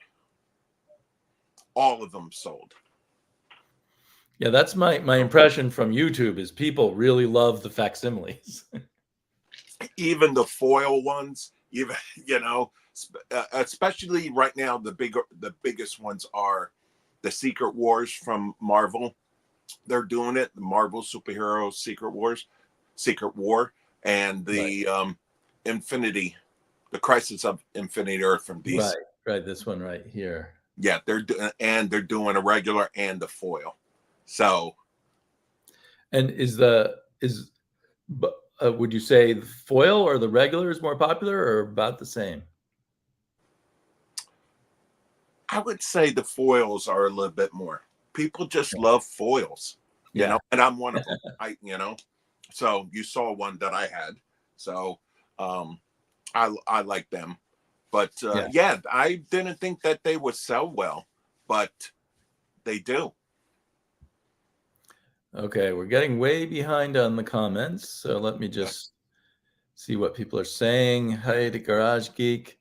Speaker 2: All of them sold.
Speaker 1: Yeah, that's my impression from YouTube is people really love the facsimiles.
Speaker 2: Even the foil ones, especially right now, the biggest ones are the Secret Wars from Marvel. They're doing it, the Marvel superhero Secret War, and the Infinity, the Crisis of Infinite Earth from DC.
Speaker 1: Right, this one right here.
Speaker 2: Yeah, they're doing a regular and the foil. So,
Speaker 1: and would you say the foil or the regular is more popular, or about the same?
Speaker 2: I would say the foils are a little bit more. People just love foils, and I'm one of them. So you saw one that I had, so I like them. But I didn't think that they would sell well, but they do.
Speaker 1: Okay, we're getting way behind on the comments, so let me just see what people are saying. Hi to Garage Geek.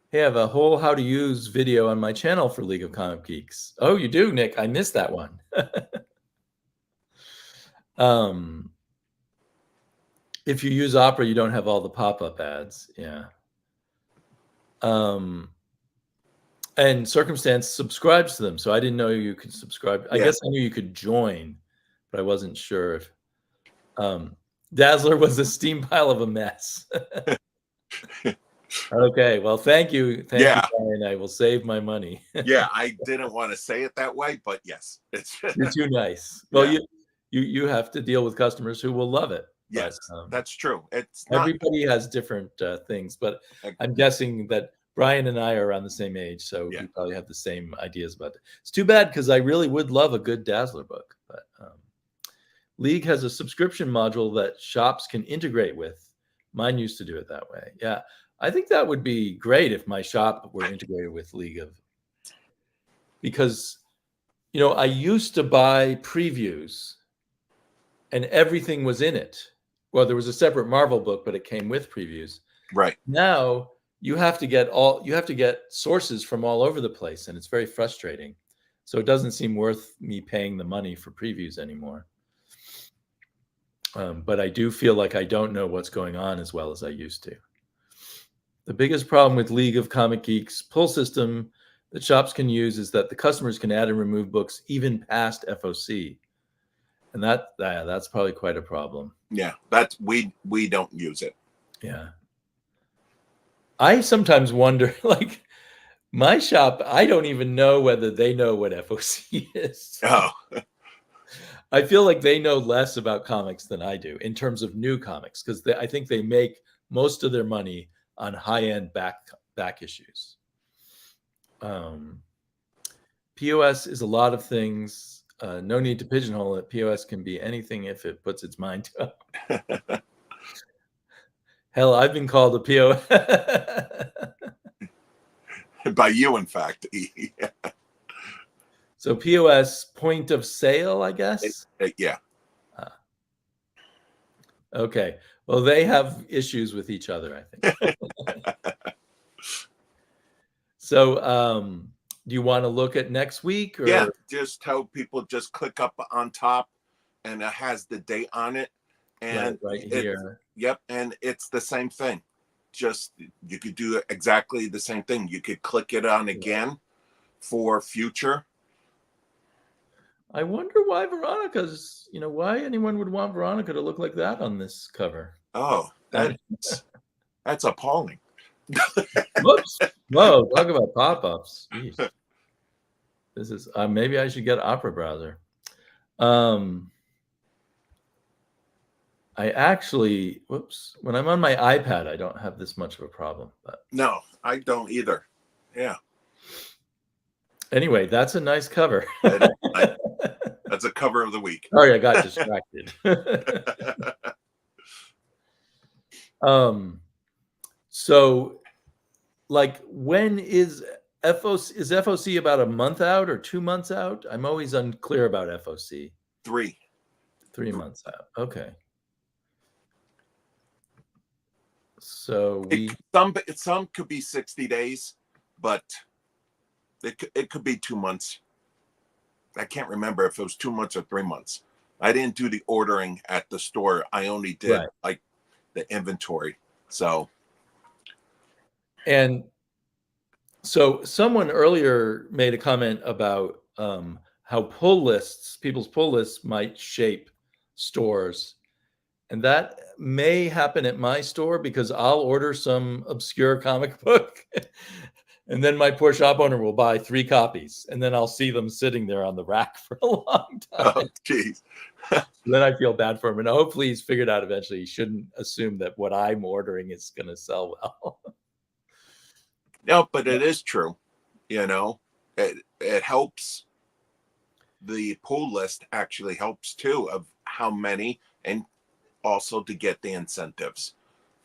Speaker 1: Hey, I have a whole how to use video on my channel for League of Comic Geeks. Oh, you do, Nick? I missed that one. If you use Opera, you don't have all the pop-up ads. Yeah. And Circumstance subscribes to them, so I didn't know you could subscribe. I guess I knew you could join, but I wasn't sure if Dazzler was a steam pile of a mess. Okay, well, thank you, Brian. I will save my money.
Speaker 2: Yeah, I didn't want to say it that way, but yes,
Speaker 1: You're too nice. Well, you have to deal with customers who will love it.
Speaker 2: Yes,
Speaker 1: but
Speaker 2: that's true. It's not
Speaker 1: everybody has different things. But I'm guessing that Brian and I are around the same age, so
Speaker 2: yeah.
Speaker 1: we probably have the same ideas about it. It's too bad because I really would love a good Dazzler book, but League has a subscription module that shops can integrate with. Mine used to do it that way. Yeah, I think that would be great if my shop were integrated with League of, because I used to buy previews and everything was in it. Well, there was a separate Marvel book, but it came with previews.
Speaker 2: Right.
Speaker 1: Now you have to get sources from all over the place, and it's very frustrating. So it doesn't seem worth me paying the money for previews anymore. But I do feel like I don't know what's going on as well as I used to. The biggest problem with League of Comic Geeks pull system that shops can use is that the customers can add and remove books even past FOC. And that's probably quite a problem.
Speaker 2: Yeah, that's we don't use it.
Speaker 1: Yeah. I sometimes wonder, like my shop, I don't even know whether they know what FOC is.
Speaker 2: Oh.
Speaker 1: I feel like they know less about comics than I do in terms of new comics, because I think they make most of their money on high-end back issues. POS is a lot of things. No need to pigeonhole it. POS can be anything if it puts its mind to it. Hell, I've been called a POS.
Speaker 2: By you, in fact.
Speaker 1: So POS, point of sale, I guess?
Speaker 2: Yeah.
Speaker 1: Okay. Well, they have issues with each other, I think. So do you want to look at next week? Or?
Speaker 2: Yeah, just tell people, just click up on top and it has the date on it. And
Speaker 1: right here.
Speaker 2: Yep. And it's the same thing. Just you could do exactly the same thing. You could click it on again for future.
Speaker 1: I wonder why Veronica's, why anyone would want Veronica to look like that on this cover.
Speaker 2: Oh, that's appalling.
Speaker 1: Whoops. Whoa, talk about pop-ups. Jeez. This is maybe I should get Opera Browser. I actually, when I'm on my iPad, I don't have this much of a problem. But
Speaker 2: no, I don't either. Yeah.
Speaker 1: Anyway, that's a nice cover.
Speaker 2: That's a cover of the week.
Speaker 1: Sorry, I got distracted. So, like, when is FOC? Is FOC about a month out or 2 months out? I'm always unclear about FOC.
Speaker 2: 3
Speaker 1: months out. Okay. So
Speaker 2: some could be 60 days, but it could be 2 months. I can't remember if it was 2 months or 3 months. I didn't do the ordering at the store. I only did like the inventory. So.
Speaker 1: And so someone earlier made a comment about how people's pull lists might shape stores. And that may happen at my store because I'll order some obscure comic book and then my poor shop owner will buy 3 copies and then I'll see them sitting there on the rack for a long time.
Speaker 2: Oh, geez.
Speaker 1: Then I feel bad for him. And hopefully he's figured out eventually he shouldn't assume that what I'm ordering is going to sell well.
Speaker 2: No, but it is true. It helps. The pull list actually helps too, of how many, and also to get the incentives.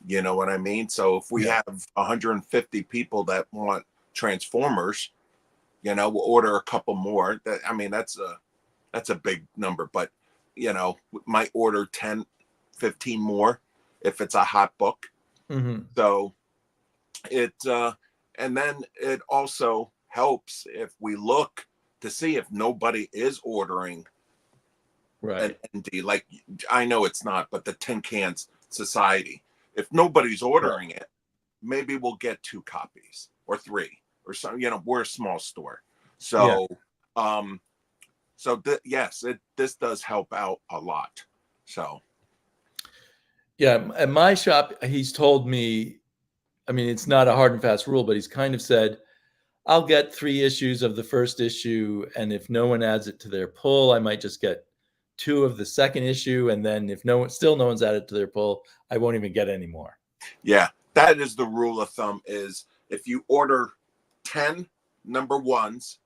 Speaker 2: You know what I mean? So if we have 150 people that want Transformers, we'll order a couple more. That's a big number, but might order 10, 15 more if it's a hot book.
Speaker 1: Mm-hmm.
Speaker 2: So and then it also helps if we look to see if nobody is ordering an ND. Like, I know it's not, but the Tin Cans Society. If nobody's ordering it, maybe we'll get 2 copies or 3 or something. We're a small store. So, yes, this does help out a lot. So.
Speaker 1: Yeah, at my shop, he's told me, it's not a hard and fast rule, but he's kind of said, I'll get 3 issues of the first issue. And if no one adds it to their pull, I might just get 2 of the second issue, and then if no one's added to their pull, I won't even get any more.
Speaker 2: Yeah, that is the rule of thumb, is if you order 10 number ones,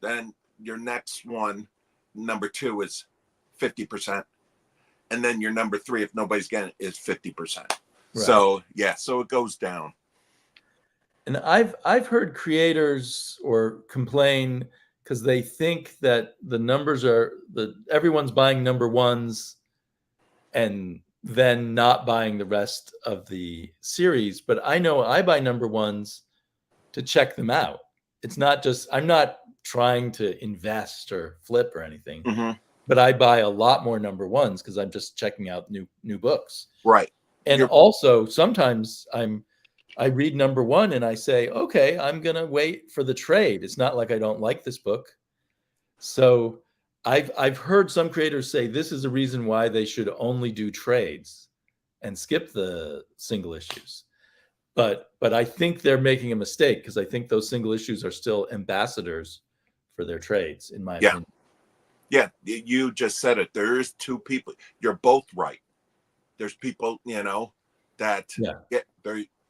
Speaker 2: then your next one, number 2, is 50%. And then your number 3, if nobody's getting it, is 50%. Right. So yeah, so it goes down.
Speaker 1: And I've heard creators or complain because they think that the numbers everyone's buying number ones and then not buying the rest of the series. But I know I buy number ones to check them out. It's not just, I'm not trying to invest or flip or anything, but I buy a lot more number ones because I'm just checking out new books.
Speaker 2: Right.
Speaker 1: And also sometimes I read number 1 and I say, okay, I'm going to wait for the trade. It's not like I don't like this book. So I've heard some creators say this is a reason why they should only do trades and skip the single issues. But I think they're making a mistake because I think those single issues are still ambassadors for their trades, in my opinion.
Speaker 2: Yeah, you just said it. There's 2 people. You're both right. There's people, that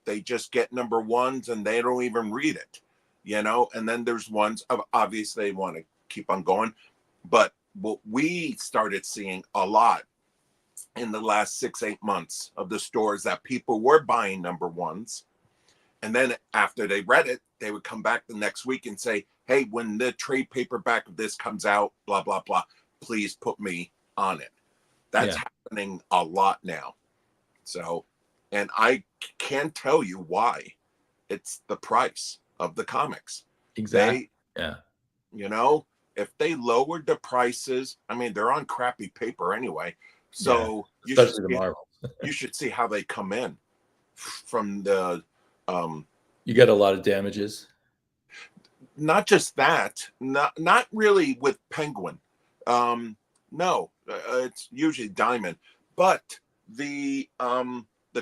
Speaker 2: they just get number ones and they don't even read it, and then there's ones, obviously they want to keep on going. But what we started seeing a lot in the last 6-8 months of the stores, that people were buying number ones, and then after they read it, they would come back the next week and say, hey, when the trade paperback of this comes out, blah blah blah, please put me on it. That's happening a lot now. So, and I can't tell you why. It's the price of the comics.
Speaker 1: Exactly.
Speaker 2: If they lowered the prices, I mean, they're on crappy paper anyway. So you should see how they come in from the.
Speaker 1: You get a lot of damages.
Speaker 2: Not just that, not really with Penguin. No, it's usually Diamond, but the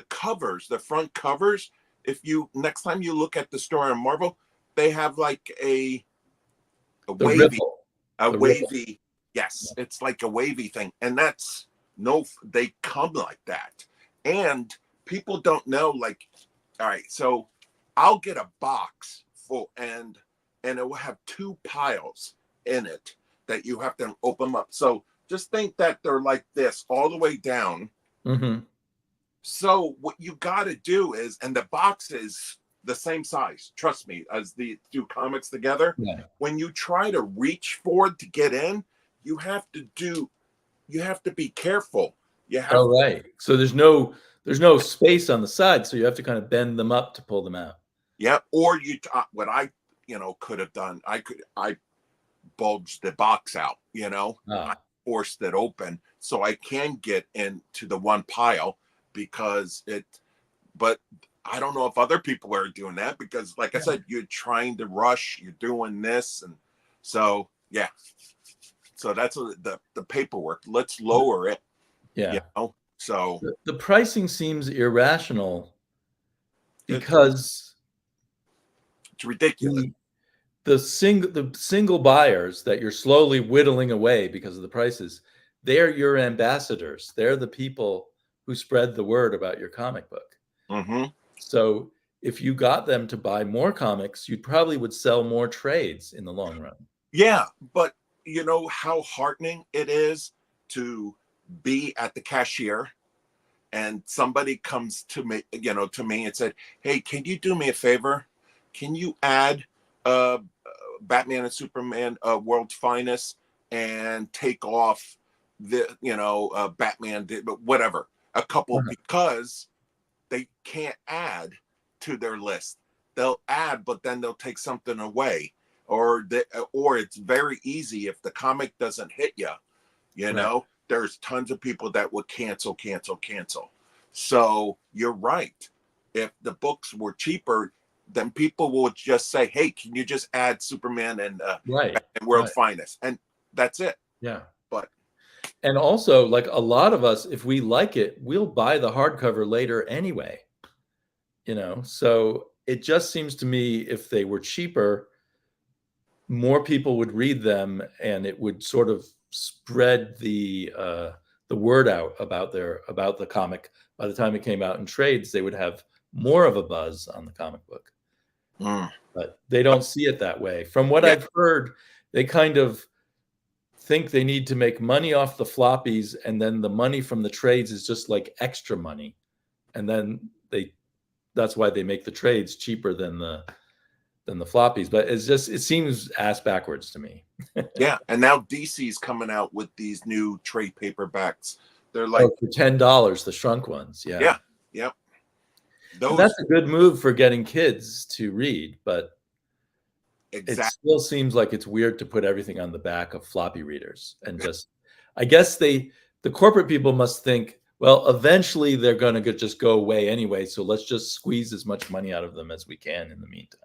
Speaker 2: covers, the front covers. If you next time you look at the store on Marvel, they have like a wavy. Yes, it's like a wavy thing, and that's they come like that, and people don't know. Like, all right, so I'll get a box full, and it will have 2 piles in it that you have to open up. So just think that they're like this all the way down. So what you got to do is, and the box is the same size, trust me, as the 2 comics together. When you try to reach for it to get in, you have to be careful.
Speaker 1: So there's no space on the side, so you have to kind of bend them up to pull them out.
Speaker 2: Yeah, or what I could have done, I bulged the box out, I forced it open so I can get into the one pile, because but I don't know if other people are doing that, because like I said, you're trying to rush, you're doing this, and so so that's the paperwork. Let's lower it. So
Speaker 1: the pricing seems irrational because
Speaker 2: it's ridiculous.
Speaker 1: The single buyers that you're slowly whittling away because of the prices, they're your ambassadors. They're the people who spread the word about your comic book. So if you got them to buy more comics, you probably would sell more trades in the long run.
Speaker 2: Yeah, but you know how heartening it is to be at the cashier and somebody comes to me, and said, hey, can you do me a favor? Can you add Batman and Superman World's Finest and take off the Batman did, but whatever, a couple, because they can't add to their list. They'll add, but then they'll take something away, or it's very easy if the comic doesn't hit you. There's tons of people that would cancel. So you're right. If the books were cheaper, then people would just say, hey, can you just add Superman and World's Finest? And that's it.
Speaker 1: And also, like, a lot of us, if we like it, we'll buy the hardcover later anyway. So it just seems to me, if they were cheaper, more people would read them, and it would sort of spread the word out about the comic. By the time it came out in trades, they would have more of a buzz on the comic book. But they don't see it that way. From what I've heard, they kind of think they need to make money off the floppies, and then the money from the trades is just like extra money, and then that's why they make the trades cheaper than the floppies. But it seems ass backwards to me.
Speaker 2: Yeah, and now DC's coming out with these new trade paperbacks. They're like
Speaker 1: for $10, the shrunk ones. Yeah. That's a good move for getting kids to read, but it still seems like it's weird to put everything on the back of floppy readers. And just, I guess the corporate people must think, well, eventually they're going to just go away anyway, so let's just squeeze as much money out of them as we can in the meantime.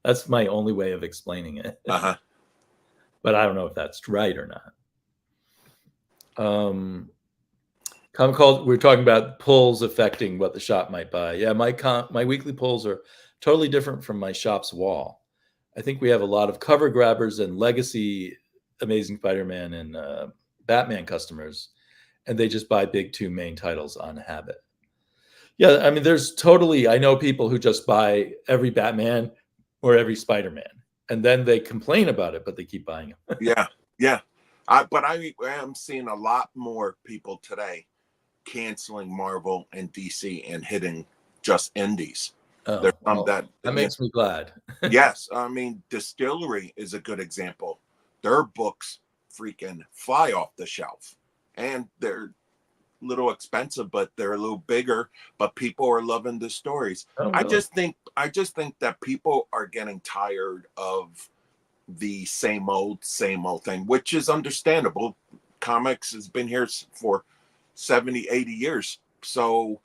Speaker 1: That's my only way of explaining it. But I don't know if that's right or not. We're talking about pulls affecting what the shop might buy. Yeah, my weekly pulls are totally different from my shop's wall. I think we have a lot of cover grabbers and legacy Amazing Spider-Man and Batman customers, and they just buy big two main titles on habit. Yeah, I mean, I know people who just buy every Batman or every Spider-Man, and then they complain about it, but they keep buying them.
Speaker 2: Yeah. But I am seeing a lot more people today canceling Marvel and DC and hitting just indies.
Speaker 1: That makes me glad.
Speaker 2: Yes, I mean, Distillery is a good example. Their books freaking fly off the shelf, and they're a little expensive, but they're a little bigger. But people are loving the stories.
Speaker 1: Really?
Speaker 2: I just think that people are getting tired of the same old thing, which is understandable. Comics has been here for 70, 80 years, so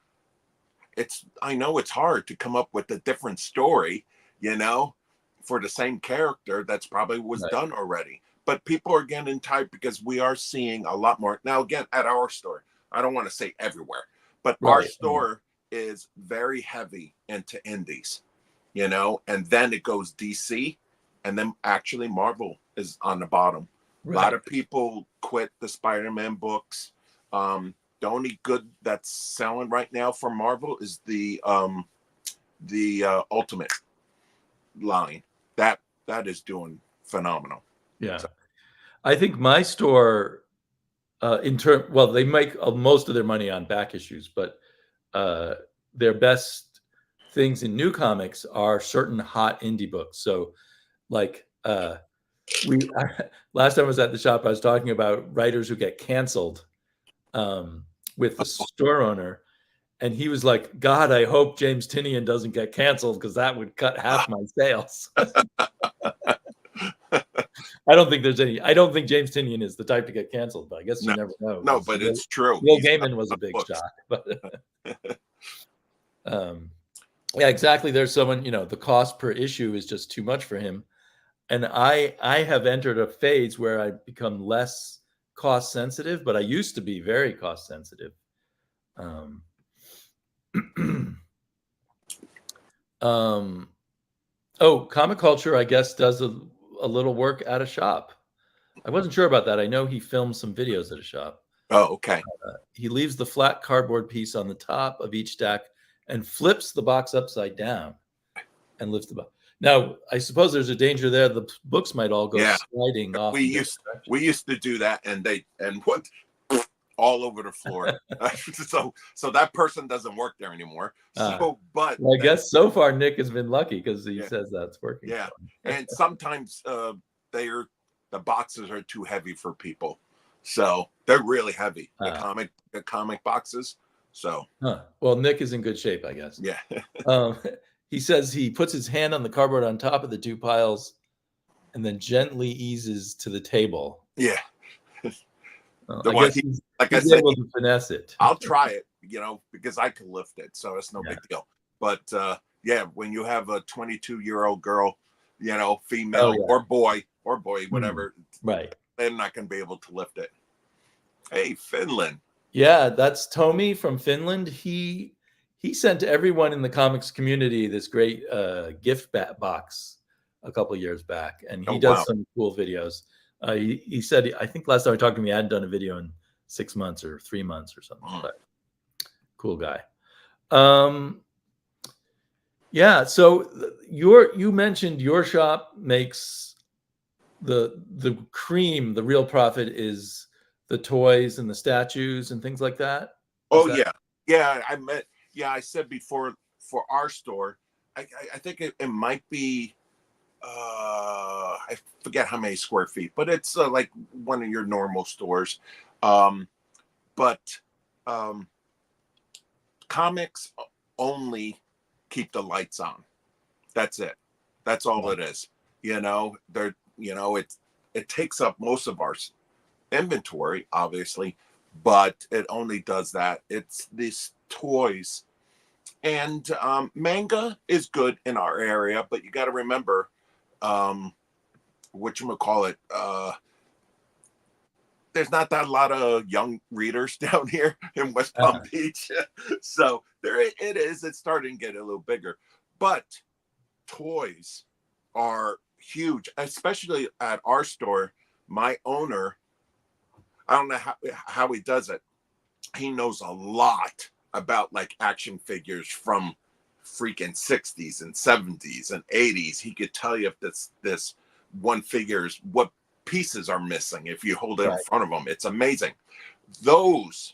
Speaker 2: I know it's hard to come up with a different story, for the same character that's probably was done already. But people are getting tired because we are seeing a lot more. Now, again, at our store, I don't want to say everywhere, but our store is very heavy into indies, and then it goes DC, and then actually Marvel is on the bottom. A lot of people quit the Spider-Man books. The only good that's selling right now for Marvel is the Ultimate line. That is doing phenomenal.
Speaker 1: Yeah, so. I think my store, they make most of their money on back issues, but their best things in new comics are certain hot indie books. So, like last time I was at the shop, I was talking about writers who get canceled. With the store owner, and he was like, God, I hope James Tynion doesn't get canceled, because that would cut half my sales. I don't think James Tynion is the type to get canceled, but I guess you never know.
Speaker 2: No, but it's true.
Speaker 1: Neil Gaiman was a big shock. But yeah, exactly. There's someone, the cost per issue is just too much for him. And I have entered a phase where I've become less cost sensitive, but I used to be very cost sensitive. Comic Culture, I guess, does a little work at a shop. I wasn't sure about that. I know he filmed some videos at a shop.
Speaker 2: Oh, okay.
Speaker 1: He leaves the flat cardboard piece on the top of each stack and flips the box upside down and lifts the box. Now, I suppose there's a danger there. The books might all go sliding off.
Speaker 2: We used to do that, and what all over the floor. so that person doesn't work there anymore. But
Speaker 1: I guess so far Nick has been lucky, because he says that's working.
Speaker 2: Yeah, and sometimes the boxes are too heavy for people, so they're really heavy. The comic boxes. So
Speaker 1: well, Nick is in good shape, I guess.
Speaker 2: Yeah.
Speaker 1: He says he puts his hand on the cardboard on top of the two piles and then gently eases to the table.
Speaker 2: Yeah.
Speaker 1: I guess he's able to finesse it.
Speaker 2: I'll try it, because I can lift it, so it's no big deal. But when you have a 22-year-old girl, female or boy, whatever,
Speaker 1: right,
Speaker 2: they're not going to be able to lift it. Hey, Finland.
Speaker 1: Yeah, that's Tomi from Finland. He sent everyone in the comics community this great gift box a couple of years back, and he does some cool videos. He said, I think last time I talked to him, he hadn't done a video in 6 months or 3 months or something. But cool guy. Yeah. So you mentioned your shop makes the cream. The real profit is the toys and the statues and things like that.
Speaker 2: Yeah. I said before for our store, I think it might be. I forget how many square feet, but it's like one of your normal stores. But comics only keep the lights on. That's it. That's all it is. It takes up most of our inventory, obviously, but it only does that. It's these toys. And manga is good in our area, but you got to remember, whatchamacallit, there's not that a lot of young readers down here in West Palm Beach. So it's starting to get a little bigger. But toys are huge, especially at our store. My owner, I don't know how he does it. He knows a lot about like action figures from freaking 60s and 70s and 80s. He could tell you if this one figures what pieces are missing if you hold it in front of him. It's amazing. Those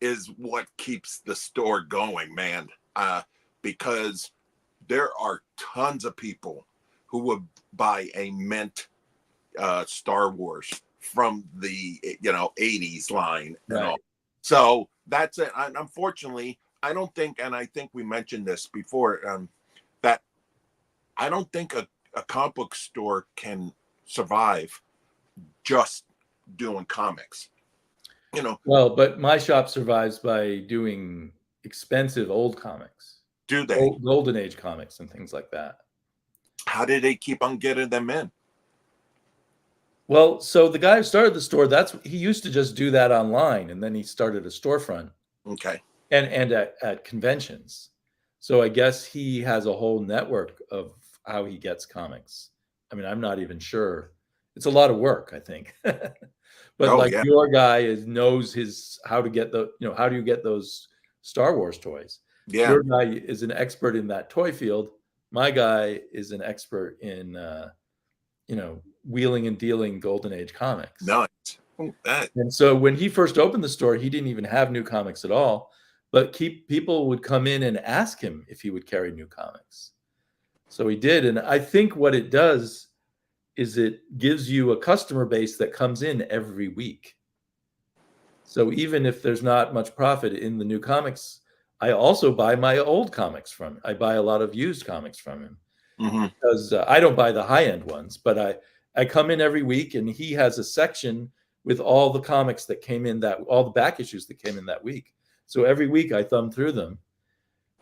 Speaker 2: is what keeps the store going, man, because there are tons of people who would buy a mint Star Wars from the 80s line and all. So that's it. And unfortunately, I don't think, and I think we mentioned this before, that I don't think a comic book store can survive just doing comics.
Speaker 1: Well, but my shop survives by doing expensive old comics.
Speaker 2: Do they?
Speaker 1: Golden Age comics and things like that.
Speaker 2: How did they keep on getting them in?
Speaker 1: Well, so the guy who started the store, he used to just do that online, and then he started a storefront.
Speaker 2: Okay.
Speaker 1: And at conventions. So I guess he has a whole network of how he gets comics. I mean, I'm not even sure. It's a lot of work, I think. But your guy knows how to get how do you get those Star Wars toys?
Speaker 2: Yeah.
Speaker 1: Your guy is an expert in that toy field. My guy is an expert in wheeling and dealing Golden Age comics.
Speaker 2: Nice.
Speaker 1: And so when he first opened the store, he didn't even have new comics at all. But people would come in and ask him if he would carry new comics. So he did. And I think what it does is it gives you a customer base that comes in every week. So even if there's not much profit in the new comics, I also buy my old comics from him. I buy a lot of used comics from him. Because I don't buy the high-end ones, but I come in every week and he has a section with all the comics that came in all the back issues that came in that week. So every week I thumb through them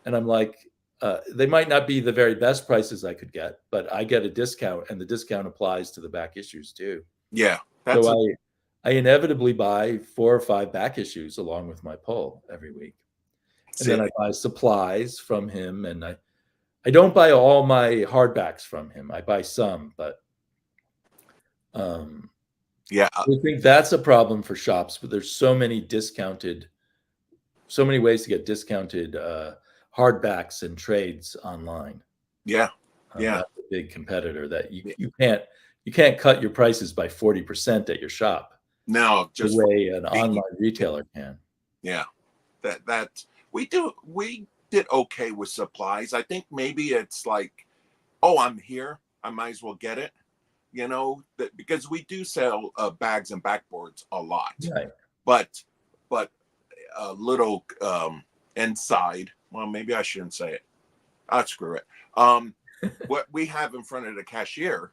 Speaker 1: and I'm like, they might not be the very best prices I could get, but I get a discount and the discount applies to the back issues too.
Speaker 2: Yeah.
Speaker 1: So I inevitably buy 4 or 5 back issues along with my pull every week. And then I buy supplies from him, and I don't buy all my hardbacks from him. I buy some, but I think that's a problem for shops. But there's so many ways to get discounted hardbacks and trades online.
Speaker 2: Yeah,
Speaker 1: that's a big competitor that you can't cut your prices by 40% at your shop.
Speaker 2: No,
Speaker 1: just the way an online retailer can.
Speaker 2: Yeah, that we did okay with supplies. I think maybe it's like, oh, I'm here, I might as well get it. Because we do sell bags and backboards a lot.
Speaker 1: Right.
Speaker 2: But a little inside. Well, maybe I shouldn't say it. Screw it. What we have in front of the cashier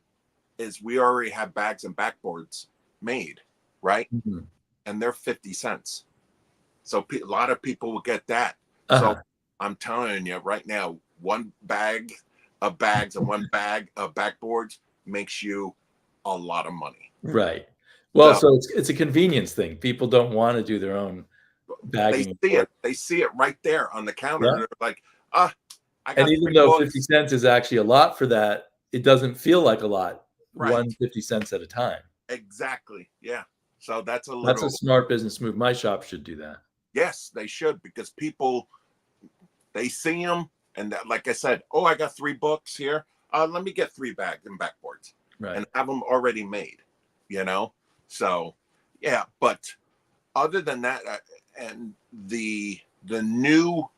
Speaker 2: is we already have bags and backboards made, right? Mm-hmm. And they're 50 cents. So a lot of people will get that. So I'm telling you right now, one bag of bags and one bag of backboards makes you a lot of money.
Speaker 1: Right. Well, so it's a convenience thing. People don't want to do their own bagging.
Speaker 2: They see it right there on the counter. Yeah. They're like,
Speaker 1: and even though 50 cents is actually a lot for that, it doesn't feel like a lot. Right. 50 cents at a time.
Speaker 2: exactly. Yeah. So that's a
Speaker 1: That's a
Speaker 2: little,
Speaker 1: smart business move. My shop should do that.
Speaker 2: yes, they should, because people, they see them, and that, like I said, oh, I got 3 books here. Let me get 3 bags and backboards,
Speaker 1: Right.
Speaker 2: and have them already made. You know, so yeah. But other than that, and the new,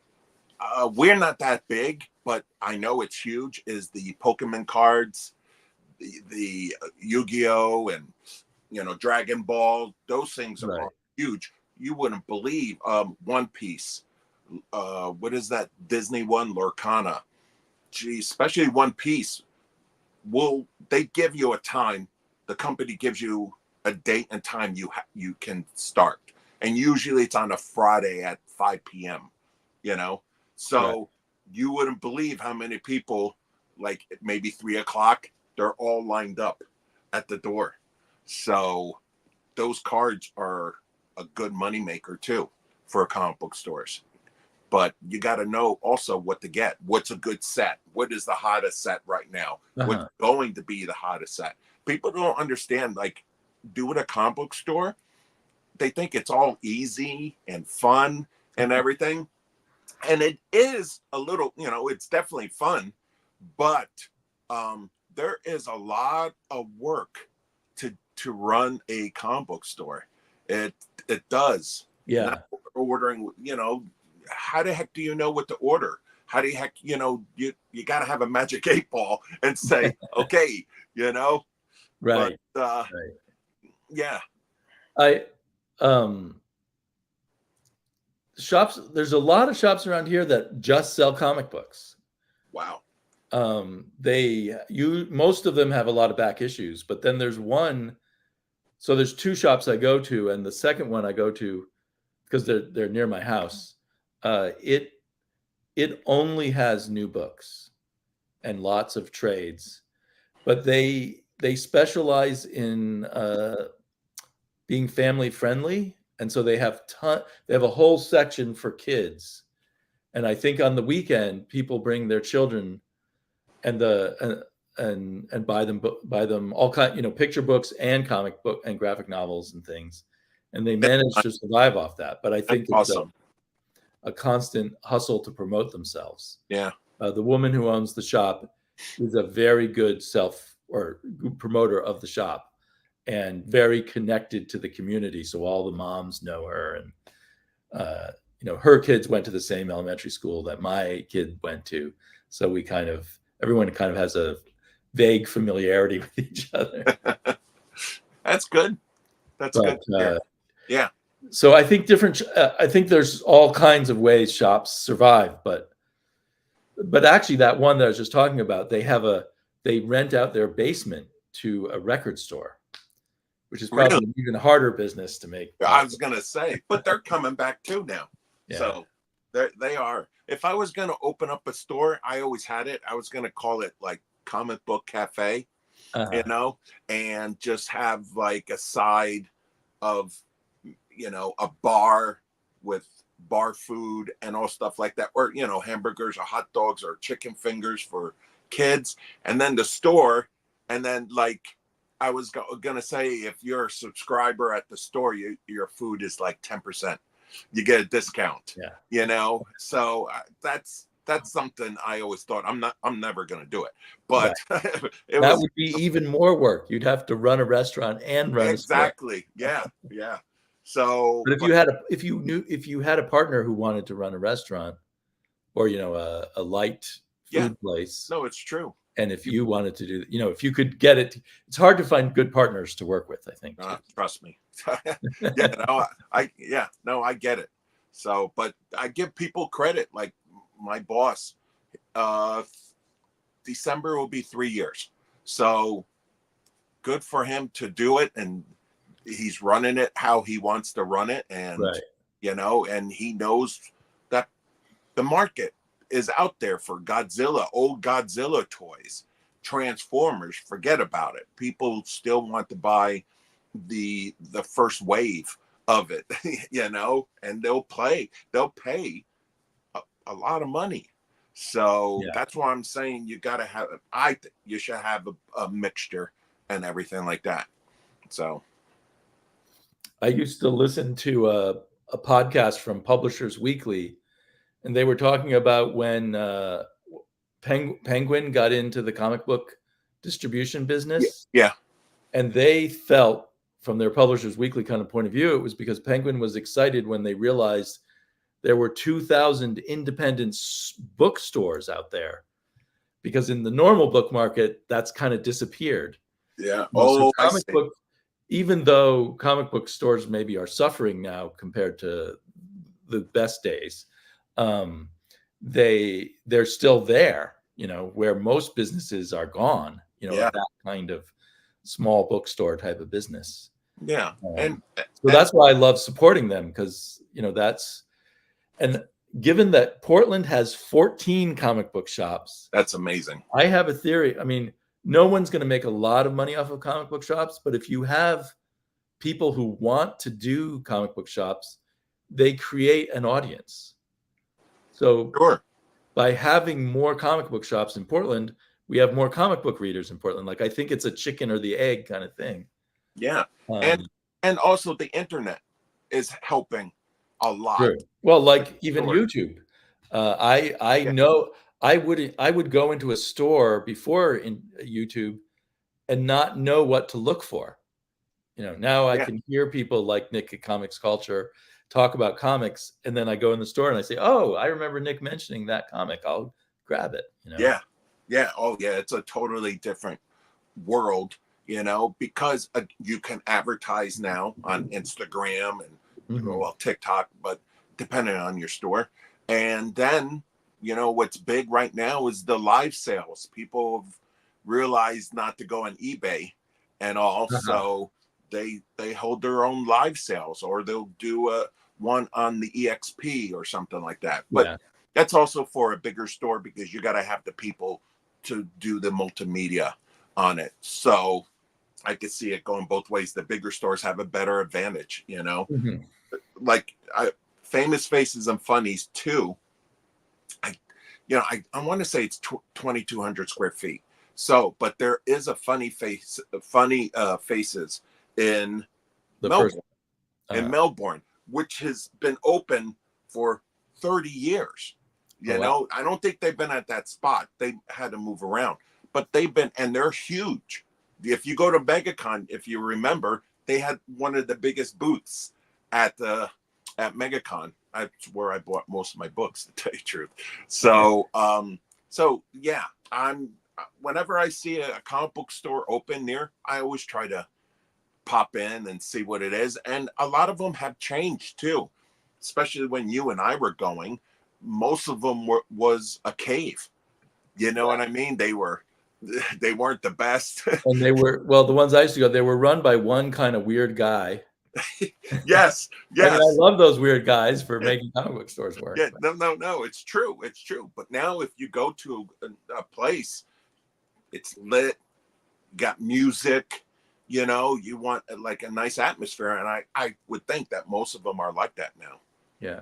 Speaker 2: we're not that big, but I know it's huge. Is the Pokemon cards, the Yu-Gi-Oh, and Dragon Ball. Those things
Speaker 1: Right.
Speaker 2: are huge. You wouldn't believe. One Piece. What is that Disney one? Lorcana. Gee, especially One Piece. They give you a time? The company gives you a date and time you can start, and usually it's on a Friday at 5 p.m. You know,
Speaker 1: Right.
Speaker 2: so you wouldn't believe how many people, like maybe 3 o'clock, they're all lined up at the door. So those cards are a good moneymaker too for comic book stores. But you got to know also what to get. What's a good set? What is the hottest set right now? What's
Speaker 1: Uh-huh.
Speaker 2: going to be the hottest set? People don't understand, like, doing a comic book store, they think it's all easy and fun and everything. And it is a little, it's definitely fun, but there is a lot of work to run a comic book store. It does.
Speaker 1: Yeah.
Speaker 2: Not ordering, how the heck do you know what to order? How the heck, you got to have a magic 8 ball and say, okay, but
Speaker 1: Right. Right.
Speaker 2: yeah.
Speaker 1: I shops, there's a lot of shops around here that just sell comic books.
Speaker 2: Wow.
Speaker 1: Most of them have a lot of back issues, but then there's one. So there's 2 shops I go to, and the second one I go to because they're near my house. It only has new books and lots of trades, but they specialize in being family friendly, and so they have a whole section for kids. And I think on the weekend people bring their children and buy them all kind, picture books and comic book and graphic novels and things, and they manage to survive off that. But I
Speaker 2: That's
Speaker 1: think it's
Speaker 2: awesome.
Speaker 1: a constant hustle to promote themselves.
Speaker 2: Yeah.
Speaker 1: The woman who owns the shop is a very good promoter of the shop, and very connected to the community. So all the moms know her, and her kids went to the same elementary school that my kid went to. So everyone kind of has a vague familiarity with each other.
Speaker 2: That's good. That's good to hear. Yeah.
Speaker 1: So I think I think there's all kinds of ways shops survive, but actually that one that I was just talking about, they rent out their basement to a record store, which is
Speaker 2: Really?
Speaker 1: probably an even harder business to make
Speaker 2: I
Speaker 1: profit.
Speaker 2: was gonna say, but they're coming back too now.
Speaker 1: Yeah.
Speaker 2: So they are. If I was gonna open up a store, I always had it. I was gonna call it like Comic Book Cafe, and just have like a side of, a bar with bar food and all stuff like that, or hamburgers or hot dogs or chicken fingers for kids, and then the store, and then like I was gonna say, if you're a subscriber at the store, your food is like 10%. You get a discount.
Speaker 1: Yeah.
Speaker 2: So that's something I always thought. I'm never gonna do it, but
Speaker 1: Right.
Speaker 2: that
Speaker 1: would be even more work. You'd have to run a restaurant and run a store.
Speaker 2: Exactly. Yeah. So,
Speaker 1: but if you had a partner who wanted to run a restaurant, or a light food place,
Speaker 2: no, it's true.
Speaker 1: and if you wanted to do, if you could get it, it's hard to find good partners to work with, I think.
Speaker 2: Trust me. I get it. So, but I give people credit. Like my boss, December will be 3 years. So good for him to do it, and he's running it how he wants to run it, and
Speaker 1: right.
Speaker 2: and he knows that the market is out there for old Godzilla toys, Transformers. Forget about it. People still want to buy the first wave of it, and they'll pay a lot of money. So that's why I'm saying you got to have. I think you should have a mixture and everything like that. So
Speaker 1: I used to listen to a podcast from Publishers Weekly, and they were talking about when Penguin got into the comic book distribution
Speaker 2: yeah,
Speaker 1: business,
Speaker 2: yeah,
Speaker 1: and they felt, from their Publishers Weekly kind of point of view, it was because Penguin was excited when they realized there were 2,000 independent bookstores out there, because in the normal book market, that's kind of disappeared.
Speaker 2: yeah.
Speaker 1: So
Speaker 2: Oh, I
Speaker 1: comic
Speaker 2: see.
Speaker 1: book, even though comic book stores maybe are suffering now compared to the best days, um, they're still there, where most businesses are gone,
Speaker 2: Yeah,
Speaker 1: that kind of small bookstore type of business.
Speaker 2: yeah,
Speaker 1: So that's why I love supporting them, because and given that Portland has 14 comic book shops,
Speaker 2: that's amazing.
Speaker 1: I have a theory. I mean, no one's going to make a lot of money off of comic book shops, but if you have people who want to do comic book shops, they create an audience. So
Speaker 2: Sure.
Speaker 1: by having more comic book shops in Portland, we have more comic book readers in Portland. Like, I think it's a chicken or the egg kind of thing.
Speaker 2: Yeah, and
Speaker 1: Um,
Speaker 2: and also the internet is helping a lot.
Speaker 1: Sure. Well,
Speaker 2: with
Speaker 1: like even
Speaker 2: stores.
Speaker 1: YouTube. I
Speaker 2: Yeah,
Speaker 1: know I would go into a store before in YouTube and not know what to look for. Now I
Speaker 2: yeah,
Speaker 1: can hear people like Nick at Comics Culture talk about comics, and then I go in the store and I say, "Oh, I remember Nick mentioning that comic. I'll grab it."
Speaker 2: yeah, yeah. Oh, yeah. It's a totally different world, because you can advertise now on Instagram and
Speaker 1: Mhm.
Speaker 2: well, TikTok, but depending on your store. And then, what's big right now is the live sales. People have realized not to go on eBay and all,
Speaker 1: Uh-huh.
Speaker 2: so they hold their own live sales, or they'll do a one on the EXP or something like that. But
Speaker 1: Yeah.
Speaker 2: that's also for a bigger store, because you got to have the people to do the multimedia on it. So I could see it going both ways. The bigger stores have a better advantage.
Speaker 1: Mhm.
Speaker 2: Like Famous Faces and Funnies too. I want to say it's 2,200 square feet. So, but there is a funny faces in
Speaker 1: The first.
Speaker 2: Melbourne,
Speaker 1: Uh,
Speaker 2: which has been open for 30 years.
Speaker 1: oh wow.
Speaker 2: I don't think they've been at that spot. They had to move around, but they've been, and they're huge. If you go to MegaCon, if you remember, they had one of the biggest booths at MegaCon. That's where I bought most of my books, to tell you the truth. So yeah, I'm whenever I see a comic book store open near, I always try to pop in and see what it is. And a lot of them have changed too, especially when you and I were going. Most of them was a cave. You know what I mean? They weren't the best.
Speaker 1: And they were, well, the ones I used to go, they were run by one kind of weird guy.
Speaker 2: Yes,
Speaker 1: I mean, I
Speaker 2: yes.
Speaker 1: love those weird guys for making comic book stores work.
Speaker 2: Yeah, no. It's true. It's true. But now, if you go to a place, it's lit, got music. You want like a nice atmosphere, and I would think that most of them are like that now.
Speaker 1: Yeah.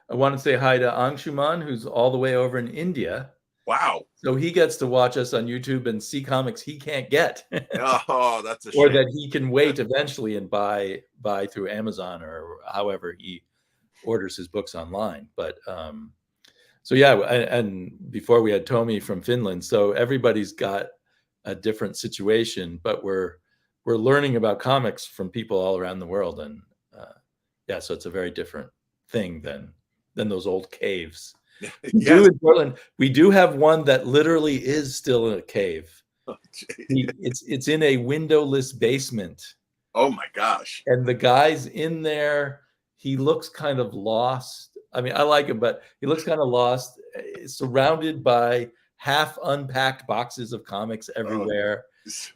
Speaker 1: I want to say hi to Anshuman, who's all the way over in India.
Speaker 2: Wow.
Speaker 1: So he gets to watch us on YouTube and see comics he can't get,
Speaker 2: Oh, that's a
Speaker 1: or
Speaker 2: shame.
Speaker 1: that he can wait eventually and buy through Amazon or however he orders his books online. But so yeah, and before we had Tomi from Finland, so everybody's got a different situation, but we're learning about comics from people all around the world, and yeah, so it's a very different thing than those old caves. We do
Speaker 2: Yes.
Speaker 1: in Portland. We do have one that literally is still in a cave. It's in a windowless basement,
Speaker 2: Oh my gosh.
Speaker 1: and the guy's in there. He looks kind of lost. I mean, I like him, but he looks kind of lost, surrounded by half unpacked boxes of comics
Speaker 2: Oh,
Speaker 1: everywhere.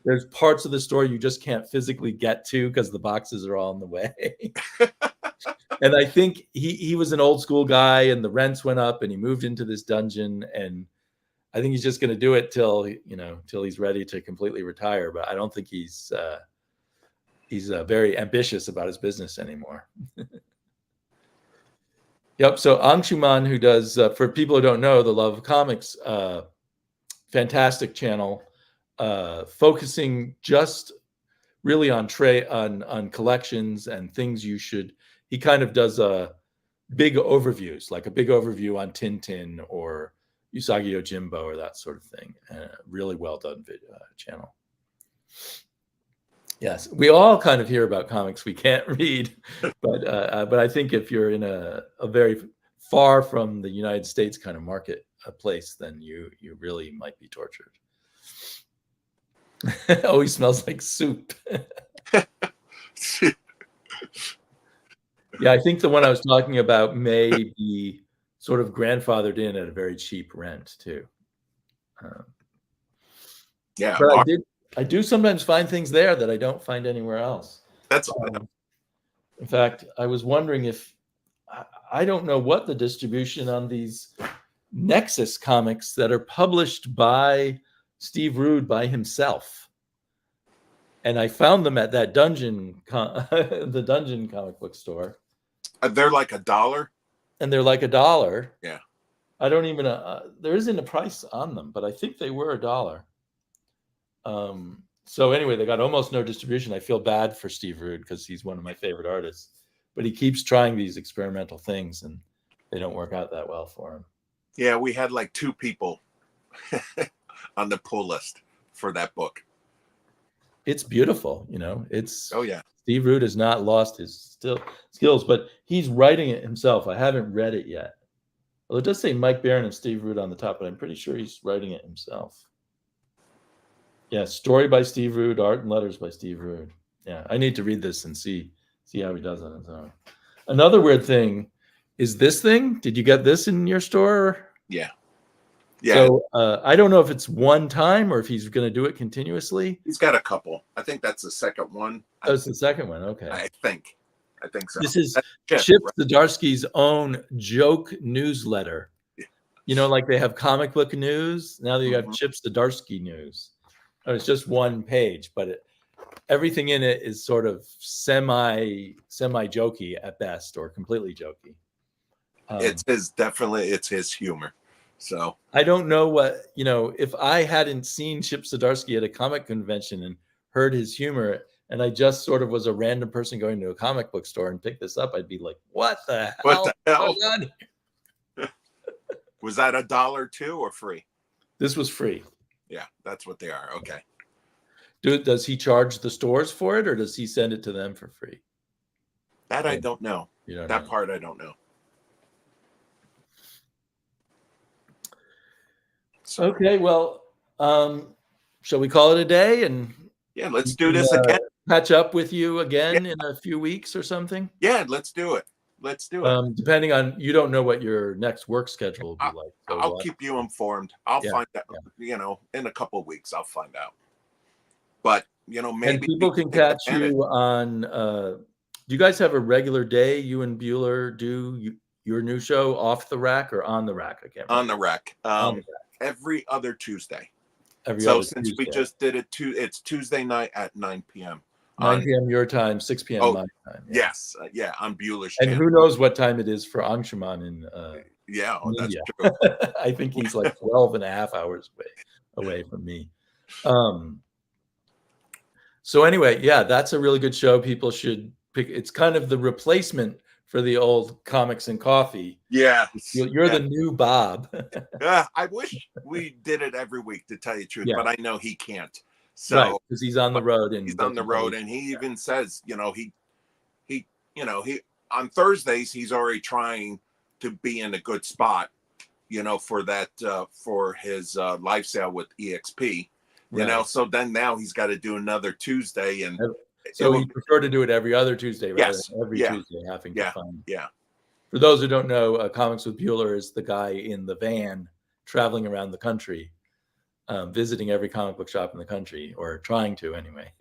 Speaker 1: There's parts of the store you just can't physically get to because the boxes are all in the way. And I think he was an old school guy, and the rents went up, and he moved into this dungeon, and I think he's just going to do it till he's ready to completely retire. But I don't think he's very ambitious about his business anymore. Yep. So Anshuman, who does, for people who don't know, the Love of Comics, fantastic channel, focusing just really on collections and things you should. He kind of does big overviews, like a big overview on Tintin or Usagi Yojimbo or that sort of thing. Really well done channel. Yes, we all kind of hear about comics we can't read, but I think if you're in a very far from the United States kind of market place, then you really might be tortured. Always smells like soup. Yeah, I think the one I was talking about may be sort of grandfathered in at a very cheap rent too.
Speaker 2: Yeah,
Speaker 1: but I do sometimes find things there that I don't find anywhere else.
Speaker 2: That's
Speaker 1: in fact, I was wondering if I don't know what the distribution on these Nexus comics that are published by Steve Rude by himself. And I found them at that the Dungeon comic book store.
Speaker 2: They're like $1.
Speaker 1: And they're like $1.
Speaker 2: Yeah.
Speaker 1: I don't even there isn't a price on them, but I think they were $1. So anyway, they got almost no distribution. I feel bad for Steve Rude because he's one of my favorite artists, but he keeps trying these experimental things and they don't work out that well for him.
Speaker 2: Yeah, we had like 2 people on the pull list for that book.
Speaker 1: It's beautiful, it's
Speaker 2: oh yeah.
Speaker 1: Steve Rude has not lost his skills, but he's writing it himself. I haven't read it yet. Well, it does say Mike Barron and Steve Rude on the top, but I'm pretty sure he's writing it himself. Yeah, story by Steve Rude, art and letters by Steve Rude. Yeah, I need to read this and see how he does it. So, another weird thing is this thing. Did you get this in your store?
Speaker 2: Yeah.
Speaker 1: So I don't know if it's one time or if he's going to do it continuously.
Speaker 2: He's got a couple. I think that's the second one.
Speaker 1: Oh, it's the second one. Okay.
Speaker 2: I think so.
Speaker 1: This is Chip Zdarsky's own joke newsletter. Yeah. Like they have comic book news. Now they have Chip Zdarsky news. And it's just one page, but everything in it is sort of semi jokey at best, or completely jokey.
Speaker 2: It's his humor. So
Speaker 1: I don't know what, if I hadn't seen Chip Zdarsky at a comic convention and heard his humor, and I just sort of was a random person going to a comic book store and picked this up, I'd be like, what the hell?
Speaker 2: Was that $1 too or free?
Speaker 1: This was free.
Speaker 2: Yeah, that's what they are. Okay.
Speaker 1: Does he charge the stores for it, or does he send it to them for free?
Speaker 2: That I don't know. That part I don't know.
Speaker 1: So. Okay, well, shall we call it a day? And
Speaker 2: yeah, let's do this again.
Speaker 1: Catch up with you again in a few weeks or something.
Speaker 2: Yeah, let's do it.
Speaker 1: Depending on, you don't know what your next work schedule will be like.
Speaker 2: So I'll keep you informed. I'll find out. In a couple of weeks, I'll find out. But maybe
Speaker 1: and people can catch you on. Do you guys have a regular day? You and Bueller do your new show, Off the Rack or On the Rack? I can't remember.
Speaker 2: On the Rack. Every other Tuesday. Since we just did it, it's Tuesday night at 9 p.m.
Speaker 1: 9 p.m. your time, 6 p.m. my time.
Speaker 2: Yeah. Yes. On Bueller's
Speaker 1: And
Speaker 2: channel.
Speaker 1: who knows what time it is for Angshaman in
Speaker 2: that's true.
Speaker 1: I think he's like 12 and a half hours away from me. So anyway, yeah, that's a really good show. People should pick. It's kind of the replacement for the old Comics and Coffee.
Speaker 2: Yeah.
Speaker 1: You're the new Bob.
Speaker 2: I wish we did it every week, to tell you the truth, but I know he can't. So
Speaker 1: because he's on the road, and
Speaker 2: he even says, he on Thursdays he's already trying to be in a good spot, for that for his live sale with EXP, so then now he's got to do another Tuesday, and
Speaker 1: so he prefer to do it every other Tuesday rather than every Tuesday having to find.
Speaker 2: Yeah.
Speaker 1: For those who don't know, Comics with Bueller is the guy in the van traveling around the country, visiting every comic book shop in the country, or trying to anyway.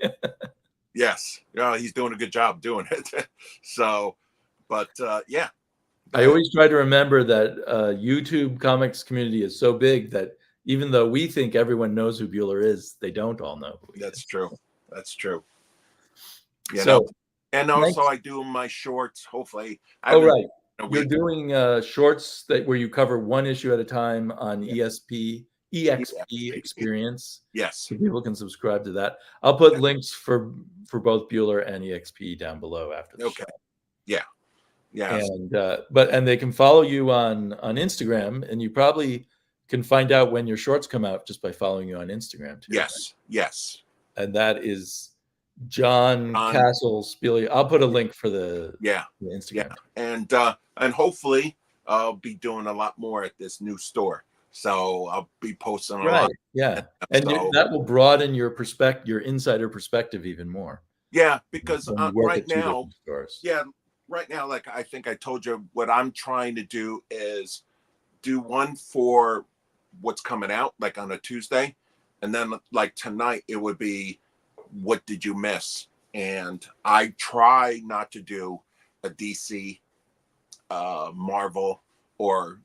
Speaker 2: Yes. He's doing a good job doing it. So, but yeah.
Speaker 1: I always try to remember that YouTube comics community is so big that even though we think everyone knows who Bueller is, they don't all know who he is.
Speaker 2: True. That's true. And also I do my shorts, hopefully.
Speaker 1: You're doing shorts where you cover one issue at a time on ESP EXP Experience.
Speaker 2: Yes.
Speaker 1: So people can subscribe to that. I'll put links for both Bueller and EXP down below after the show.
Speaker 2: Yeah. Yeah.
Speaker 1: And they can follow you on Instagram, and you probably can find out when your shorts come out just by following you on Instagram too.
Speaker 2: Yes. Right? Yes.
Speaker 1: And that is John Castle Spilio. I'll put a link for the Instagram.
Speaker 2: Yeah. And hopefully I'll be doing a lot more at this new store. So I'll be posting a lot.
Speaker 1: Yeah. And that will broaden your insider perspective even more.
Speaker 2: Yeah, because right now, like I think I told you, what I'm trying to do is do one for what's coming out, like on a Tuesday. And then like tonight, it would be, what did you miss? And I try not to do a DC, Marvel, or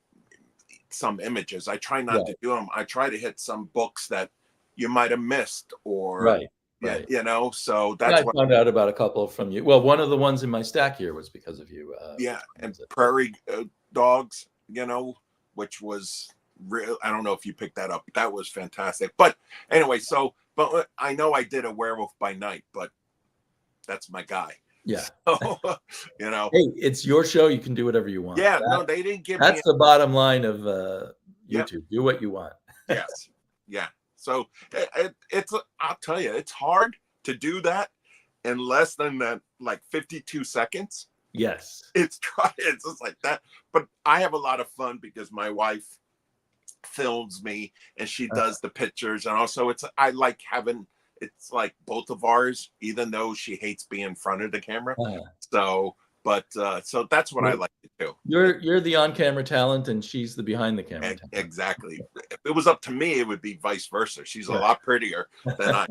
Speaker 2: some images. I try not to do them. I try to hit some books that you might have missed, or you know. So that's
Speaker 1: what I found out about a couple from you. Well, one of the ones in my stack here was because of you.
Speaker 2: And Prairie Dogs, you know, which was real. I don't know if you picked that up. That was fantastic. But anyway, but I know I did a Werewolf by Night, but that's my guy.
Speaker 1: Yeah.
Speaker 2: So, you know,
Speaker 1: hey, it's your show. You can do whatever you want.
Speaker 2: Yeah. No, they didn't give me.
Speaker 1: That's the bottom line of YouTube. Do what you want.
Speaker 2: Yes. Yeah. So it's, I'll tell you, it's hard to do that in less than that, like 52 seconds.
Speaker 1: Yes.
Speaker 2: It's just like that. But I have a lot of fun because my wife films me and she does the pictures. And also I like having, it's like both of ours, even though she hates being in front of the camera. So that's what I like to do.
Speaker 1: You're the on-camera talent, and she's the behind-the-camera talent.
Speaker 2: Exactly. If it was up to me, it would be vice versa. She's a lot prettier than I.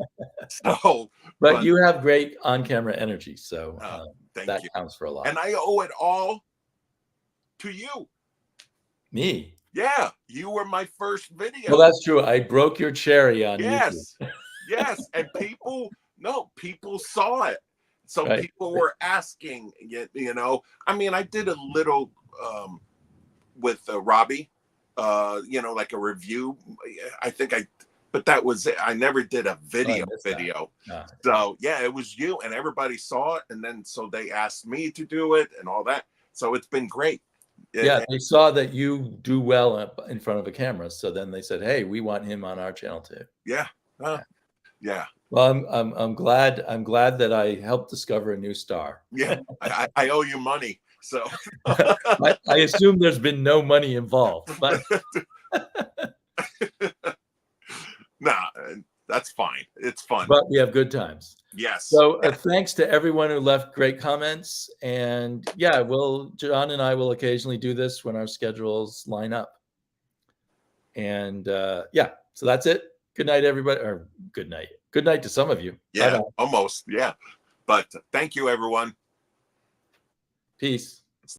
Speaker 2: So,
Speaker 1: but you have great on-camera energy, so that counts for a lot.
Speaker 2: And I owe it all to you.
Speaker 1: Me?
Speaker 2: Yeah, you were my first video.
Speaker 1: Well, that's true. I broke your cherry on
Speaker 2: YouTube. Yes, and people saw it. So people were asking, you know, I mean, I did a little with Robbie, you know, like a review. I think but that was it. I never did a video. So yeah, it was you, and everybody saw it. And then, so they asked me to do it and all that. So it's been great.
Speaker 1: Yeah, they saw that you do well in front of a camera. So then they said, hey, we want him on our channel too.
Speaker 2: Yeah. Yeah.
Speaker 1: Well, I'm glad that I helped discover a new star.
Speaker 2: Yeah, I owe you money, so
Speaker 1: I assume there's been no money involved, but
Speaker 2: nah, that's fine. It's fun,
Speaker 1: but we have good times.
Speaker 2: Yes.
Speaker 1: So thanks to everyone who left great comments, and John and I will occasionally do this when our schedules line up. And so that's it. Good night, everybody. Or good night. Good night to some of you.
Speaker 2: Yeah, almost. Yeah. But thank you, everyone.
Speaker 1: Peace.